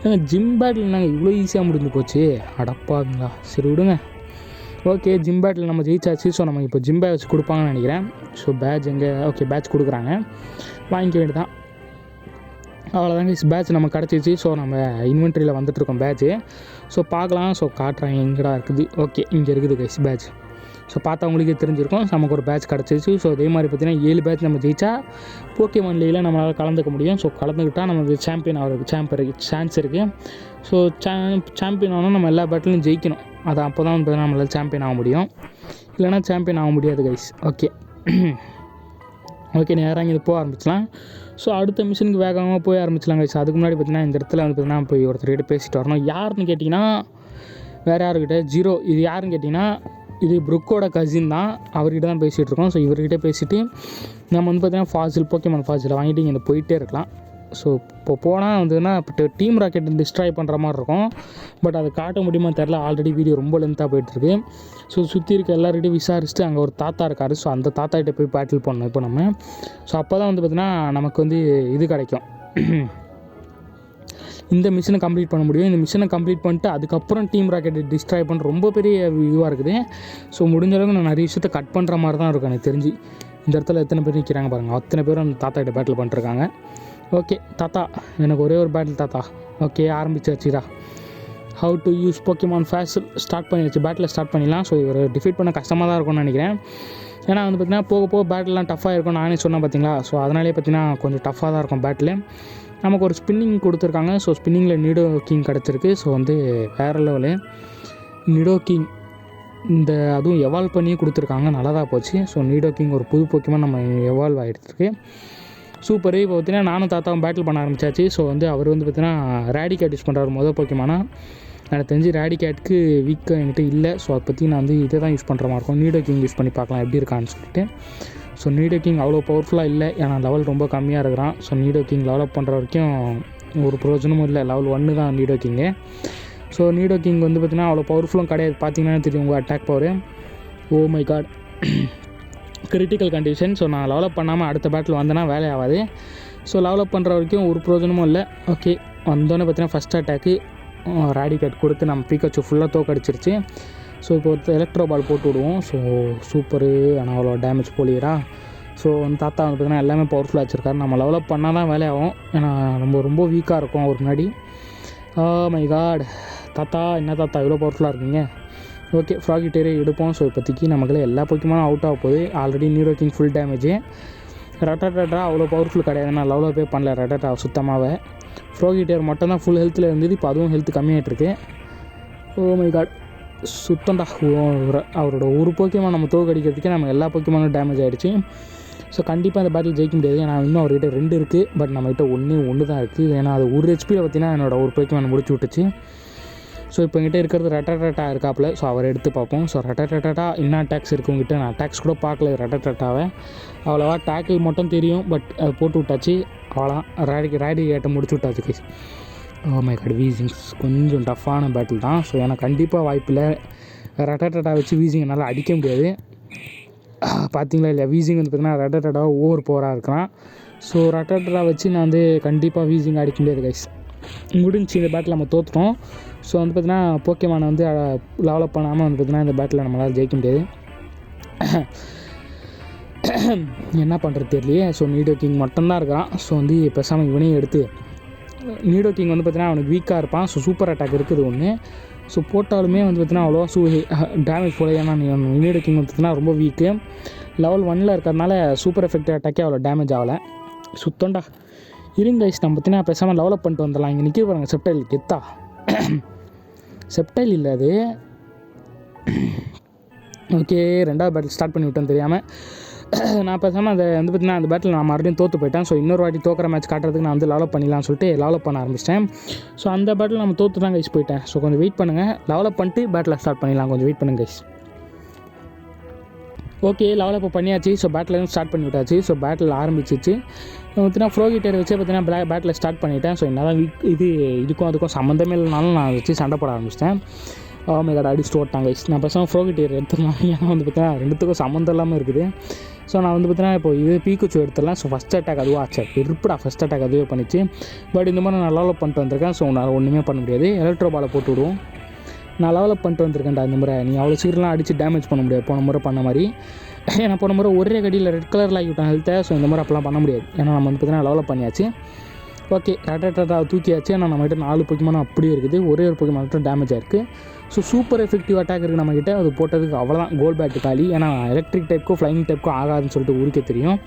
ஏங்க ஜிம் பேட்டில் நாங்கள் இவ்வளோ ஈஸியாக முடிஞ்சு போச்சு. அடப்பாங்களா. சரி விடுங்க. ஓகே ஜிம் பேட்டில் நம்ம ஜெயிச்சாச்சு. ஸோ நம்ம இப்போ ஜிம் பேட்ச் கொடுப்பாங்கன்னு நினைக்கிறேன். ஸோ பேட்ச் எங்கே? ஓகே பேட்ச் கொடுக்குறாங்க, வாங்கிக்க வேண்டியதான். அவ்வளோதாங்க பேட்ச் நம்ம கிடச்சிச்சு. ஸோ நம்ம இன்வென்ட்ரியில் வந்துட்டுருக்கோம் பேட்ச்சு. ஸோ பார்க்கலாம். ஸோ காட்டுறாங்க எங்கடா இருக்குது. ஓகே இங்கே இருக்குது கைஸ் பேட்ச். ஸோ பார்த்தா உங்களுக்கே தெரிஞ்சிருக்கும் நமக்கு ஒரு பேட்ச் கிடச்சிச்சு. ஸோ அதே மாதிரி பார்த்திங்கன்னா 7 பேட்ச் நம்ம ஜெயிச்சா போக்கிமான் லீகில் நம்மளால் கலந்துக்க முடியும். ஸோ கலந்துக்கிட்டால் நமக்கு சாம்பியன் ஆகிறதுக்கு சான்ஸ் இருக்குது. ஸோ சாம்பியன் ஆனால் நம்ம எல்லா பேட்டிலும் ஜெயிக்கணும். அது அப்போ தான் வந்து நம்மளால் சாம்பியன் ஆக முடியும். இல்லைனா சாம்பியன் ஆக முடியாது கைஸ். ஓகே ஓகே நேராக இங்கே போக ஆரம்பிச்சலாம். ஸோ அடுத்த மிஷனுக்கு வேகமாக போய் ஆரம்பிச்சலாம் கைஸ். அதுக்கு முன்னாடி பார்த்திங்கன்னா இந்த இடத்துல வந்து பார்த்திங்கன்னா போய் ஒருத்தர்கிட்ட பேசிட்டு வரணும். யாருன்னு கேட்டிங்கன்னா வேறு யாருக்கிட்ட ஜீரோ. இது யாருன்னு கேட்டிங்கன்னா இது புருக்கோட கசின் தான். அவர்கிட்ட தான் பேசிகிட்டு இருக்கோம். ஸோ இவர்கிட்ட பேசிவிட்டு நம்ம வந்து பார்த்திங்கன்னா ஃபாசில் போக்கிமான் ஃபாசில் வாங்கிட்டு இங்கே போயிட்டே இருக்கலாம். ஸோ இப்போ போனால் வந்துன்னா இப்போ டீம் ராக்கெட் டிஸ்ட்ராய் பண்ணுற மாதிரி இருக்கும். பட் அதை காட்ட முடியுமா தெரில. ஆல்ரெடி வீடியோ ரொம்ப லென்த்தாக போயிட்டுருக்கு. ஸோ சுற்றி இருக்க எல்லாருக்கிட்டையும் விசாரிச்சுட்டு அங்கே ஒரு தாத்தா இருக்கார். ஸோ அந்த தாத்தாக்கிட்ட போய் பேட்டில் பண்ணணும் இப்போ நம்ம. ஸோ அப்போ தான் வந்து பார்த்திங்கன்னா நமக்கு வந்து இது கிடைக்கும். இந்த மிஷனை கம்ப்ளீட் பண்ண முடியும். இந்த மிஷனை கம்ப்ளீட் பண்ணிட்டு அதுக்கப்புறம் டீம் ராக்கெட்டை டிஸ்ட்ராய் பண்ணுற ரொம்ப பெரிய இதுவாக இருக்குது. ஸோ முடிஞ்ச அளவுக்கு நான் நிறைய விஷயத்தை கட் பண்ணுற மாதிரி தான் இருக்கும் எனக்கு தெரிஞ்சு. இந்த இடத்துல எத்தனை பேர் நிற்கிறாங்க பாருங்கள். அத்தனை பேரும் அந்த தாத்தாக்கிட்ட பேட்டில் பண்ணிட்டுருக்காங்க. ஓகே தாத்தா எனக்கு ஒரே ஒரு பேட்டில் தாத்தா. ஓகே ஆரம்பிச்சாச்சுடா. How to use Pokemon fossil start பண்ணிடுச்சு. பேட்டில் ஸ்டார்ட் பண்ணிடலாம். ஸோ இவர் டிஃபீட் பண்ண கஷ்டமாக தான் இருக்கும்னு நினைக்கிறேன். ஏன்னா வந்து பார்த்திங்கன்னா போக போக பேட்டில்லாம் டஃப்பாக இருக்கும். நானே சொன்னேன் பார்த்தீங்களா. ஸோ அதனாலே பார்த்திங்கன்னா கொஞ்சம் டஃப்பாக தான் இருக்கும் பேட்டில். நமக்கு ஒரு ஸ்பின்னிங் கொடுத்துருக்காங்க. ஸோ ஸ்பின்னிங்கில் நிடோ கிங் கிடச்சிருக்கு. ஸோ வந்து வேறு லெவலு நிடோ கிங் இந்த அதுவும் எவால்வ் பண்ணி கொடுத்துருக்காங்க. நல்லா தான் போச்சு. ஸோ நிடோ கிங் ஒரு புது போக்கியமாக நம்ம எவால்வ் ஆகிடுருக்கு. சூப்பர். இப்போ பார்த்தீங்கன்னா நானும் தாத்தாவும் பேட்டில் பண்ண ஆரம்பிச்சாச்சு. ஸோ வந்து அவர் வந்து பார்த்தீங்கன்னா ரேடிகேட் யூஸ் பண்ணுறாரு மொதல் போக்கியமானா. எனக்கு தெரிஞ்சு ரேடிகேட்டுக்கு வீக்காக என்கிட்ட இல்லை. ஸோ அதை பற்றி நான் வந்து இதை தான் யூஸ் பண்ணுற மாதிரி இருக்கும். நீடோ கிங் யூஸ் பண்ணி பார்க்கலாம் எப்படி இருக்கான்னு சொல்லிட்டு. ஸோ நீடோ கிங் அவ்வளோ பவர்ஃபுல்லாக இல்லை. ஏன்னா லெவல் ரொம்ப கம்மியாக இருக்கிறான். ஸோ நீடோ கிங் டெவலப் பண்ணுற வரைக்கும் ஒரு பிரயோஜனமும் இல்லை. லெவல் 1 தான் நீடோக்கிங்கு. ஸோ நீடோக்கிங் வந்து பார்த்திங்கன்னா அவ்வளோ பவர்ஃபுல்லும் கிடையாது. பார்த்தீங்கன்னா தெரியும் உங்கள் attack power. Oh my god, critical condition. So நான் லெவலப் பண்ணாமல் அடுத்த பேட்டில் வந்தேன்னா வேலை ஆகாது. ஸோ லெவலப் பண்ணுற வரைக்கும் ஒரு பிரயோஜனமும் இல்லை. ஓகே, வந்தோடனே பார்த்தீங்கன்னா ஃபஸ்ட் அட்டாக்கு ராடிகேட் கொடுத்து நம்ம பீக்காச்சு ஃபுல்லாக தோக்கடிச்சிருச்சு. ஸோ இப்போ ஒரு எலக்ட்ரோ பால் போட்டு விடுவோம். ஸோ சூப்பரு, ஆனால் அவ்வளோ டேமேஜ் போலியரா. ஸோ வந்து தாத்தா வந்து பார்த்திங்கன்னா எல்லாமே பவர்ஃபுல்லாக வச்சுருக்காரு. நம்ம லெவலப் பண்ணால் தான் வேலையாகும். ஏன்னா ரொம்ப வீக்காக இருக்கும் அவர் முன்னாடி. மை காட், தாத்தா என்ன தாத்தா இவ்வளோ பவர்ஃபுல்லாக இருக்கீங்க. ஓகே, ஃப்ராகி டேரே எடுப்போம். ஸோ இப்போதைக்கு நமக்கு எல்லா போக்கியமானும் அவுட் ஆக போகுது. Already Nidoking full damage. Rattata அவ்வளோ பவர்ஃபுல் கிடையாது. நான் லெவலப்பே பண்ணல ரட்டா சுத்தமாகவே. ஃப்ராகி டேர் மட்டும் தான் ஃபுல் ஹெல்த்தில் இருந்தது. இப்போ அதுவும் ஹெல்த் கம்மியாகிட்டுருக்கு. ஓ மை காட், சுத்தம்டா. அவரோட ஒரு போக்கியமாக நம்ம தோக்கடிக்கிறதுக்கே நம்ம எல்லா போக்கியமானும் டேமேஜ் ஆகிடுச்சு. ஸோ கண்டிப்பாக அந்த பேட்டில் ஜெயிக்க முடியாது. ஏன்னா இன்னும் அவர்கிட்ட 2 இருக்குது, பட் நம்மகிட்ட ஒன்று தான் இருக்குது. ஏன்னா அது ஒரு ஹெச்பியில் பார்த்தீங்கன்னா என்னோடய ஒரு போக்கியமான முடிச்சு விட்டுச்சு. ஸோ இப்போ என்கிட்ட இருக்கிறது ரட்டா இருக்காப்புல. ஸோ அவரை எடுத்து பார்ப்போம். ஸோ ரட்டா என்ன அட்டாக்ஸ் இருக்குது உங்ககிட்ட? நான் அட்டாக்ஸ் கூட பார்க்கல ரட்டாவை. அவ்வளோவா டேக்கிள் மட்டும் தெரியும், பட் அது போட்டு விட்டாச்சு. அவ்வளோதான், ராடிகேட்டை முடிச்சு விட்டாச்சு. ஓ மை காட், வீசிங்ஸ் கொஞ்சம் டஃப்பான பேட்டில் தான். ஸோ எனக்கு கண்டிப்பாக வாய்ப்பில்லை. ரட்டா வச்சு வீசிங் என்னால் அடிக்க முடியாது. பார்த்தீங்களா இல்லையா, வீசிங் வந்து பார்த்திங்கன்னா ரட்டா ஓவர் பவராக இருக்கலாம். ஸோ ரட்டா வச்சு நான் வந்து கண்டிப்பாக வீசிங் அடிக்க முடியாது கைஸ். முடிஞ்சு இந்த பேட்டில் நம்ம தோற்றுட்டோம். ஸோ வந்து பார்த்திங்கன்னா போக்கியமான வந்து லெவலப் பண்ணாமல் வந்து பார்த்திங்கன்னா இந்த பேட்டில் நம்மளால் ஜெயிக்க முடியாது. என்ன பண்ணுறது தெரியலையே. ஸோ நீடோக்கிங் மட்டும்தான் இருக்கான். ஸோ வந்து பேசாமல் இவனையும் எடுத்து, நீடோக்கிங் வந்து பார்த்திங்கன்னா அவனுக்கு வீக்காக இருப்பான். ஸோ சூப்பர் அட்டாக் இருக்குது ஒன்று. ஸோ போட்டாலுமே வந்து பார்த்திங்கன்னா அவ்வளோவா டேமேஜ் போல. ஏன்னா நீடோக்கிங் வந்து பார்த்திங்கன்னா ரொம்ப வீக்கு. லெவல் 1 இருக்கிறதுனால சூப்பர் எஃபெக்டிவ் அட்டாக்கே அவ்வளோ டேமேஜ் ஆகலை. சுத்தம்டா. இருங்க கைஸ், நம்ம பார்த்தீங்கன்னா பேசாமல் டெவலப் பண்ணிட்டு வந்துடலாம். இங்கே நிற்க பாருங்கள் செப்டைல். கெத்தா செப்டைல் இல்லை அது. ஓகே, 2வது பேட்டில் ஸ்டார்ட் பண்ணி விட்டேன் தெரியாமல். நான் பேசாமல் அதை வந்து பார்த்திங்கன்னா அந்த பேட்டில் நான் மறுபடியும் தோற்று போயிட்டேன். ஸோ இன்னொரு வாட்டி தோக்கிற மேட்ச் காட்டுறதுக்கு நான் வந்து டெவலப் பண்ணிடலாம்னு சொல்லிட்டு டெவலப் பண்ண ஆரம்பிச்சிட்டேன். ஸோ அந்த பேட்டில் நம்ம தோற்று தான் கைஸ் போயிட்டேன். ஸோ கொஞ்சம் வெயிட் பண்ணுங்கள், டெவலப் பண்ணிட்டு பேட்டில் ஸ்டார்ட் பண்ணிடலாம். கொஞ்சம் வெயிட் பண்ணுங்க கைஸ். ஓகே, லெவலப் பண்ணியாச்சு. ஸோ பேட்டில் ஸ்டார்ட் பண்ணி விட்டாச்சு. ஸோ பேட்டில் ஆரம்பிச்சிச்சு. பார்த்தீங்கன்னா ஃப்ராகி டேர் வச்சு பார்த்தீங்கன்னா பேட்டில் ஸ்டார்ட் பண்ணிவிட்டேன். ஸோ என்ன தான் இதுக்கும் அதுக்கும் சம்மந்தமே இல்லைனாலும் நான் வச்சு சண்டை போட ஆரம்பிச்சிட்டேன். மை காட், அடிச்சுட்டு ஓட்டாங்க. நான் பேசாமல் ஃப்ராகி டேர் எடுத்துடலாம். ஏன்னா வந்து பார்த்தீங்கன்னா 2த்துக்கும் சம்மந்தம் இல்லாமல் இருக்குது. ஸோ நான் வந்து பார்த்தீங்கன்னா இப்போ இது பீக்குச்சு எடுத்துடலாம். ஸோ ஃபஸ்ட் அட்டாக் அதுவாக ஆச்சு. இருப்புடா, ஃபஸ்ட் அட்டாக் அதுவே பண்ணிச்சு. பட் இந்த மாதிரி நான் லெவலப் பண்ணிட்டு வந்திருக்கேன். ஸோ நான் ஒன்றுமே பண்ண முடியாது. எலக்ட்ரோ பாலை போட்டு விடுவோம். நான் லெவலப் பண்ணிட்டு வந்திருக்கேன்டா. இந்த முறை நீ அவ்வளோ சீக்கிரம்லாம் அடித்து டேமேஜ் பண்ண முடியாது. போன முறை பண்ண மாதிரி. ஏன்னா போன முறை ஒரே கடியில் ரெட் கலரில் ஆகிவிட்டேன் ஹெல்த்தை. ஸோ இந்த மாதிரி அப்போலாம் பண்ண முடியாது. ஏன்னா நம்ம வந்து பார்த்தீங்கன்னா டெவலப் பண்ணியாச்சு. ஓகே, ரட்டா தூக்கியாச்சு. ஆனால் நம்மகிட்ட 4 போக்கியமானும் அப்படியே இருக்குது. ஒரே ஒரு போக்கியமான மட்டும் டேமேஜ் ஆகிருக்கு. ஸோ சூப்பர் எஃபெக்டிவ் அட்டாக் இருக்குது நம்மகிட்ட. அது போட்டதுக்கு அவ்வளோதான், கோல் பேட்டு காலி. ஏன்னா எலக்ட்ரிக் டைப்புக்கும் ஃப்ளைங் டைப்புக்கும் ஆகாதுன்னு சொல்லிட்டு ஊருக்கே தெரியும்.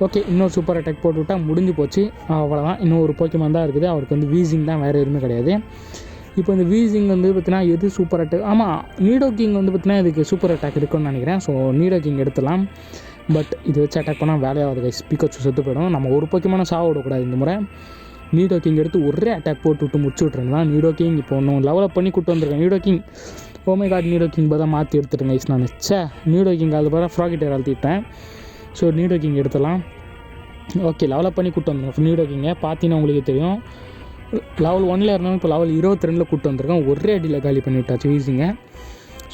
ஓகே, இன்னொரு சூப்பர் அட்டாக் போட்டு விட்டால் முடிஞ்சு போச்சு. அவ்வளோதான், இன்னும் ஒரு போக்கியமான் தான் இருக்குது. அவருக்கு வந்து வீசிங் தான், வேறு எதுவுமே கிடையாது. இப்போ இந்த வீசிங் வந்து பார்த்திங்கன்னா எது சூப்பர் அட்டாக்? ஆமாம், நீடோக்கிங் வந்து பார்த்திங்கன்னா இதுக்கு சூப்பர் அட்டாக் இருக்குன்னு நினைக்கிறேன். ஸோ நீடோக்கிங் எடுத்துடலாம். பட் இது வச்சு அட்டாக் பண்ணால் வேலையாவது கைஸ். பீக்காச்சு செத்து போயிடும். நம்ம ஒரு போக்கியமான சாவ விடக்கூடாது இந்த முறை. நீடோக்கிங் எடுத்து ஒரே அட்டாக் போட்டு விட்டு முடிச்சு விட்ருந்தான். நீடோக்கிங் இப்போ ஒன்றும் லெவலப் பண்ணி கூட்டு வந்திருக்கேன். நீடோக்கிங், ஓ மை காட், நீடோக்கிங் தான் மாற்றி எடுத்துட்டேன் கைஸ். நான் நீடோக்கிங் அது பிறகு ஃப்ராகி டேர் அழுத்திட்டேன். ஸோ நீடோக்கிங் எடுத்துடலாம். ஓகே, லெவலப் பண்ணி கூட்டு வந்துருக்கேன் நீடோக்கிங்கை. பார்த்தீங்கன்னா உங்களுக்கு தெரியும். லெவல் 1 இருந்தாலும் இப்போ லெவல் 22 கூட்டு வந்திருக்கேன். ஒரே அடியில் காலி பண்ணி விட்டாச்சு வீசிங்க.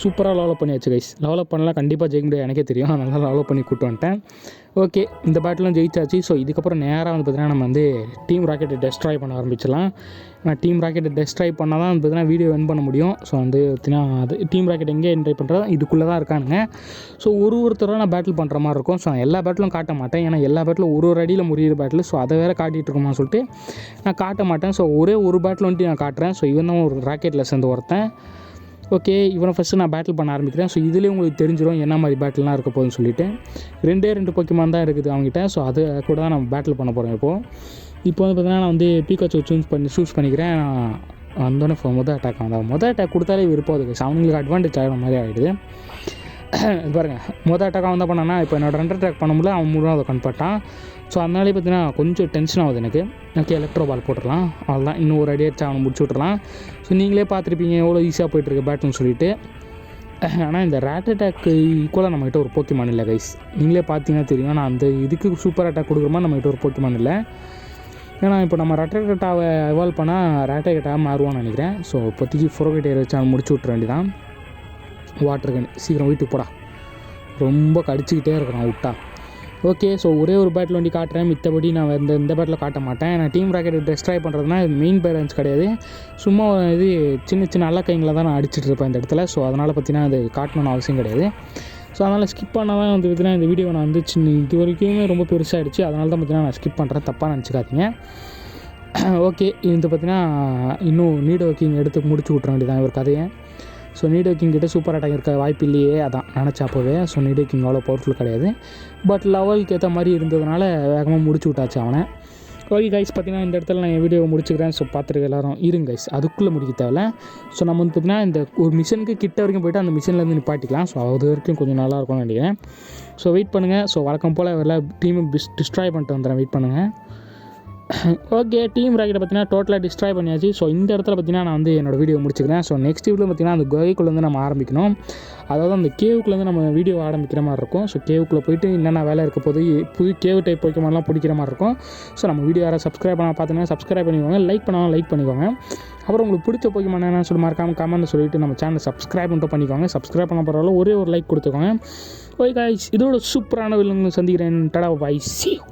சூப்பராக டெவலப் பண்ணியாச்சு கைஸ். டெவலப் பண்ணலாம் கண்டிப்பாக ஜெயிக்க முடியாது எனக்கே தெரியும். அதனால டெவலப் பண்ணி கூட்டு வந்துட்டேன். ஓகே, இந்த பேட்டிலும் ஜெயிச்சாச்சு. ஸோ இதுக்கப்புறம் நேராக வந்து பார்த்திங்கன்னா நம்ம வந்து டீம் ராக்கெட்டை டெஸ்ட்ராய் பண்ண ஆரம்பிச்சிடலாம். நான் டீம் ராக்கெட்டை டெஸ்ட்ராய் பண்ணால் தான் வந்து பார்த்திங்கன்னா வீடியோ வின் பண்ண முடியும். ஸோ வந்து பார்த்திங்கன்னா அது டீம் ராக்கெட் எங்கே என்ட்ரை பண்ணுறது இதுக்குள்ளே தான் இருக்கானுங்க. ஸோ ஒருத்தராக நான் பேட்டில் பண்ணுற மாதிரி இருக்கும். ஸோ நான் எல்லா பேட்டிலும் காட்ட மாட்டேன். ஏன்னா எல்லா பேட்டிலும் ஒரு அடியில் முடியிற பேட்டில். ஸோ அதை வேறு காட்டிகிட்டு இருக்கோமான்னு சொல்லிட்டு நான் காட்ட மாட்டேன். ஸோ ஒரே ஒரு பேட்டில் வந்துட்டு நான் காட்டுறேன். ஸோ இவன் தான் ஒரு ராக்கெட்டில் சேர்ந்து ஒருத்தன். ஓகே, இவனை ஃபஸ்ட்டு நான் பேட்டில் பண்ண ஆரம்பிக்கிறேன். ஸோ இதுலேயே உங்களுக்கு தெரிஞ்சிடும் என்ன மாதிரி பேட்டில்லாம் இருக்க போகுதுன்னு சொல்லிட்டு. 2 போக்கியமான் தான் இருக்குது அவங்ககிட்ட. ஸோ அது கூட தான் நம்ம பேட்டில் பண்ண போகிறோம். இப்போ வந்து பார்த்திங்கன்னா நான் வந்து பீக்காச்சு சூஸ் பண்ணிக்கிறேன். வந்தோடனே மொதல் அட்டாக் மொதல் அட்டாக் கொடுத்தாலே விருப்பம் அதுக்கு. அவங்களுக்கு அட்வான்டேஜ் ஆகிற மாதிரி ஆகிடுது. பாருங்கள், மொதல் அட்டாக் அவன் தான் பண்ணானா. இப்போ என்னோட 2 அட்டாக் பண்ண முடியல, அவன் 3 அதை கண்பட்டான். ஸோ அதனாலே பார்த்தீங்கன்னா கொஞ்சம் டென்ஷன் ஆகுது எனக்கு. ஓகே, எலக்ட்ரோ பால் போட்டுடலாம். அவ்வளோதான், இன்னும் ஒரு அடி அடிச்சு அவனை முடிச்சு விட்றலாம். ஸோ நீங்களே பார்த்துருப்பீங்க எவ்வளோ ஈஸியாக போய்ட்டுருக்கு பேட்டுன்னு சொல்லிட்டு. ஆனால் இந்த ரேட் அட்டாக்கு ஈக்குவலாக நம்மகிட்ட ஒரு போக்கிமான் இல்லை கைஸ். நீங்களே பார்த்தீங்கன்னா தெரியும். நான் அந்த இதுக்கு சூப்பர் அட்டாக் கொடுக்குற மாதிரி நம்மகிட்ட ஒரு போக்கிமான் இல்லை. ஏன்னா இப்போ நம்ம ரெட்டகட்டாவை எவால்வ் பண்ணால் ரெட்டகட்டாக மாறுவான்னு நினைக்கிறேன். ஸோ இப்போதைக்கு ஃபுரோகேட்டை வச்சு அவன் முடிச்சு விட்ற வேண்டியதான். வாட்டர் கன் சீக்கிரம் வீட்டுக்கு போடா, ரொம்ப கடிச்சிக்கிட்டே இருக்கிறான் விட்டா. ஓகே, ஸோ ஒரே ஒரு பேட்டில் வண்டி காட்டுறேன், மித்தபடி நான் இந்த பேட்டில் காட்ட மாட்டேன். ஏன்னா டீம் ராக்கெட்டை டெஸ்ட்ராய் பண்ணுறதுனா மெயின் பேரன்ஸ் கிடையாது, சும்மா இது சின்ன சின்ன அல்லக்கைங்களை தான் நான் அடிச்சிட்டு இருப்பேன் இந்த இடத்துல. ஸோ அதனால் பார்த்தீங்கன்னா அது காட்டணும்னு அவசியம் கிடையாது. ஸோ அதனால் ஸ்கிப் பண்ணால் தான் வந்து பார்த்தீங்கன்னா இந்த வீடியோ நான் வந்து இது வரைக்குமே ரொம்ப பெருசாகிடுச்சு. அதனால தான் பார்த்தீங்கன்னா நான் ஸ்கிப் பண்ணுறேன், தப்பாக நினச்சிக்காதீங்க. ஓகே, இது பார்த்தீங்கன்னா இன்னும் நீடோ கிங் எடுத்து முடிச்சு விட்ற வேண்டியதான் இவர் கதையை. ஸோ நீடோ கிங் கிட்ட சூப்பர் அட்டாக் இருக்க வாய்ப்பு இல்லையே, அதான் நினச்சாப்போவே. ஸோ நீடோ கிங் அவ்வளோ பவர்ஃபுல் கிடையாது, பட் லெவலுக்கு ஏற்ற மாதிரி இருந்ததுனால வேகமாக முடிச்சு விட்டாச்சு அவனை. ஓகே கைஸ், பார்த்தீங்கன்னா இந்த இடத்துல நான் என் வீடியோவை முடிச்சுக்கிறேன். ஸோ பார்த்துருக்க எல்லாரும் இருங்க கைஸ், அதுக்குள்ளே முடிக்க தேவையில்ல. ஸோ நம்ம வந்து பார்த்திங்கன்னா இந்த ஒரு மிஷனுக்கு கிட்ட வரைக்கும் போய்ட்டு அந்த மிஷன்லேருந்து நிப்பாட்டிக்கலாம். ஸோ அது வரைக்கும் கொஞ்சம் நல்லாயிருக்கும்னு நினைக்கிறேன். ஸோ வெயிட் பண்ணுங்கள். ஸோ வழக்கம் போல் எல்லா டீமும் டிஸ்ட்ராய் பண்ணிட்டு வந்துடுறேன், வெயிட் பண்ணுங்கள். ஓகே, டீம் ராக்கெட்டை பார்த்தீங்கன்னா டோட்டலாக டிஸ்ட்ராய் பண்ணியாச்சு. ஸோ இந்த இடத்துல பார்த்தீங்கன்னா நான் வந்து என்னோடய வீடியோ முடிச்சுக்கிறேன். ஸோ நெக்ஸ்ட் வீடியோ பார்த்தீங்கன்னா அந்த குகைக்குள்ளேருந்து நம்ம ஆரம்பிக்கணும், அதாவது அந்த கேவுக்குள்ளேருந்து நம்ம வீடியோ ஆரம்பிக்கிற மாதிரி இருக்கும். ஸோ கேவுக்குள்ளே போய்ட்டு என்னென்ன வேலை இருக்க போது, புது கேவு டைப் போய்க்கமாதிரிலாம் பிடிக்கிற மாதிரி இருக்கும். ஸோ நம்ம வீடியோ யாராவது சப்ஸ்கிரைப் பண்ணால் பார்த்தீங்கன்னா சப்ஸ்கிரைப் பண்ணிக்கோங்க, லைக் பண்ணாலும் லைக் பண்ணிக்கோங்க. அப்புறம் உங்களுக்கு பிடிச்ச போய்க்கமான என்னன்னு சொல்லி மறக்காமல் கமெண்ட் சொல்லிவிட்டு நம்ம சேனலை சப்ஸ்கிரைப் மட்டும் பண்ணிக்கோங்க. சப்ஸ்கிரைப் பண்ண பரவாயில்ல, ஒரே ஒரு லைக் கொடுத்துக்கோங்க. ஓகே கைஸ், இதோட சூப்பரான விலங்கு சந்திக்கிறேன். டடா பை, see you.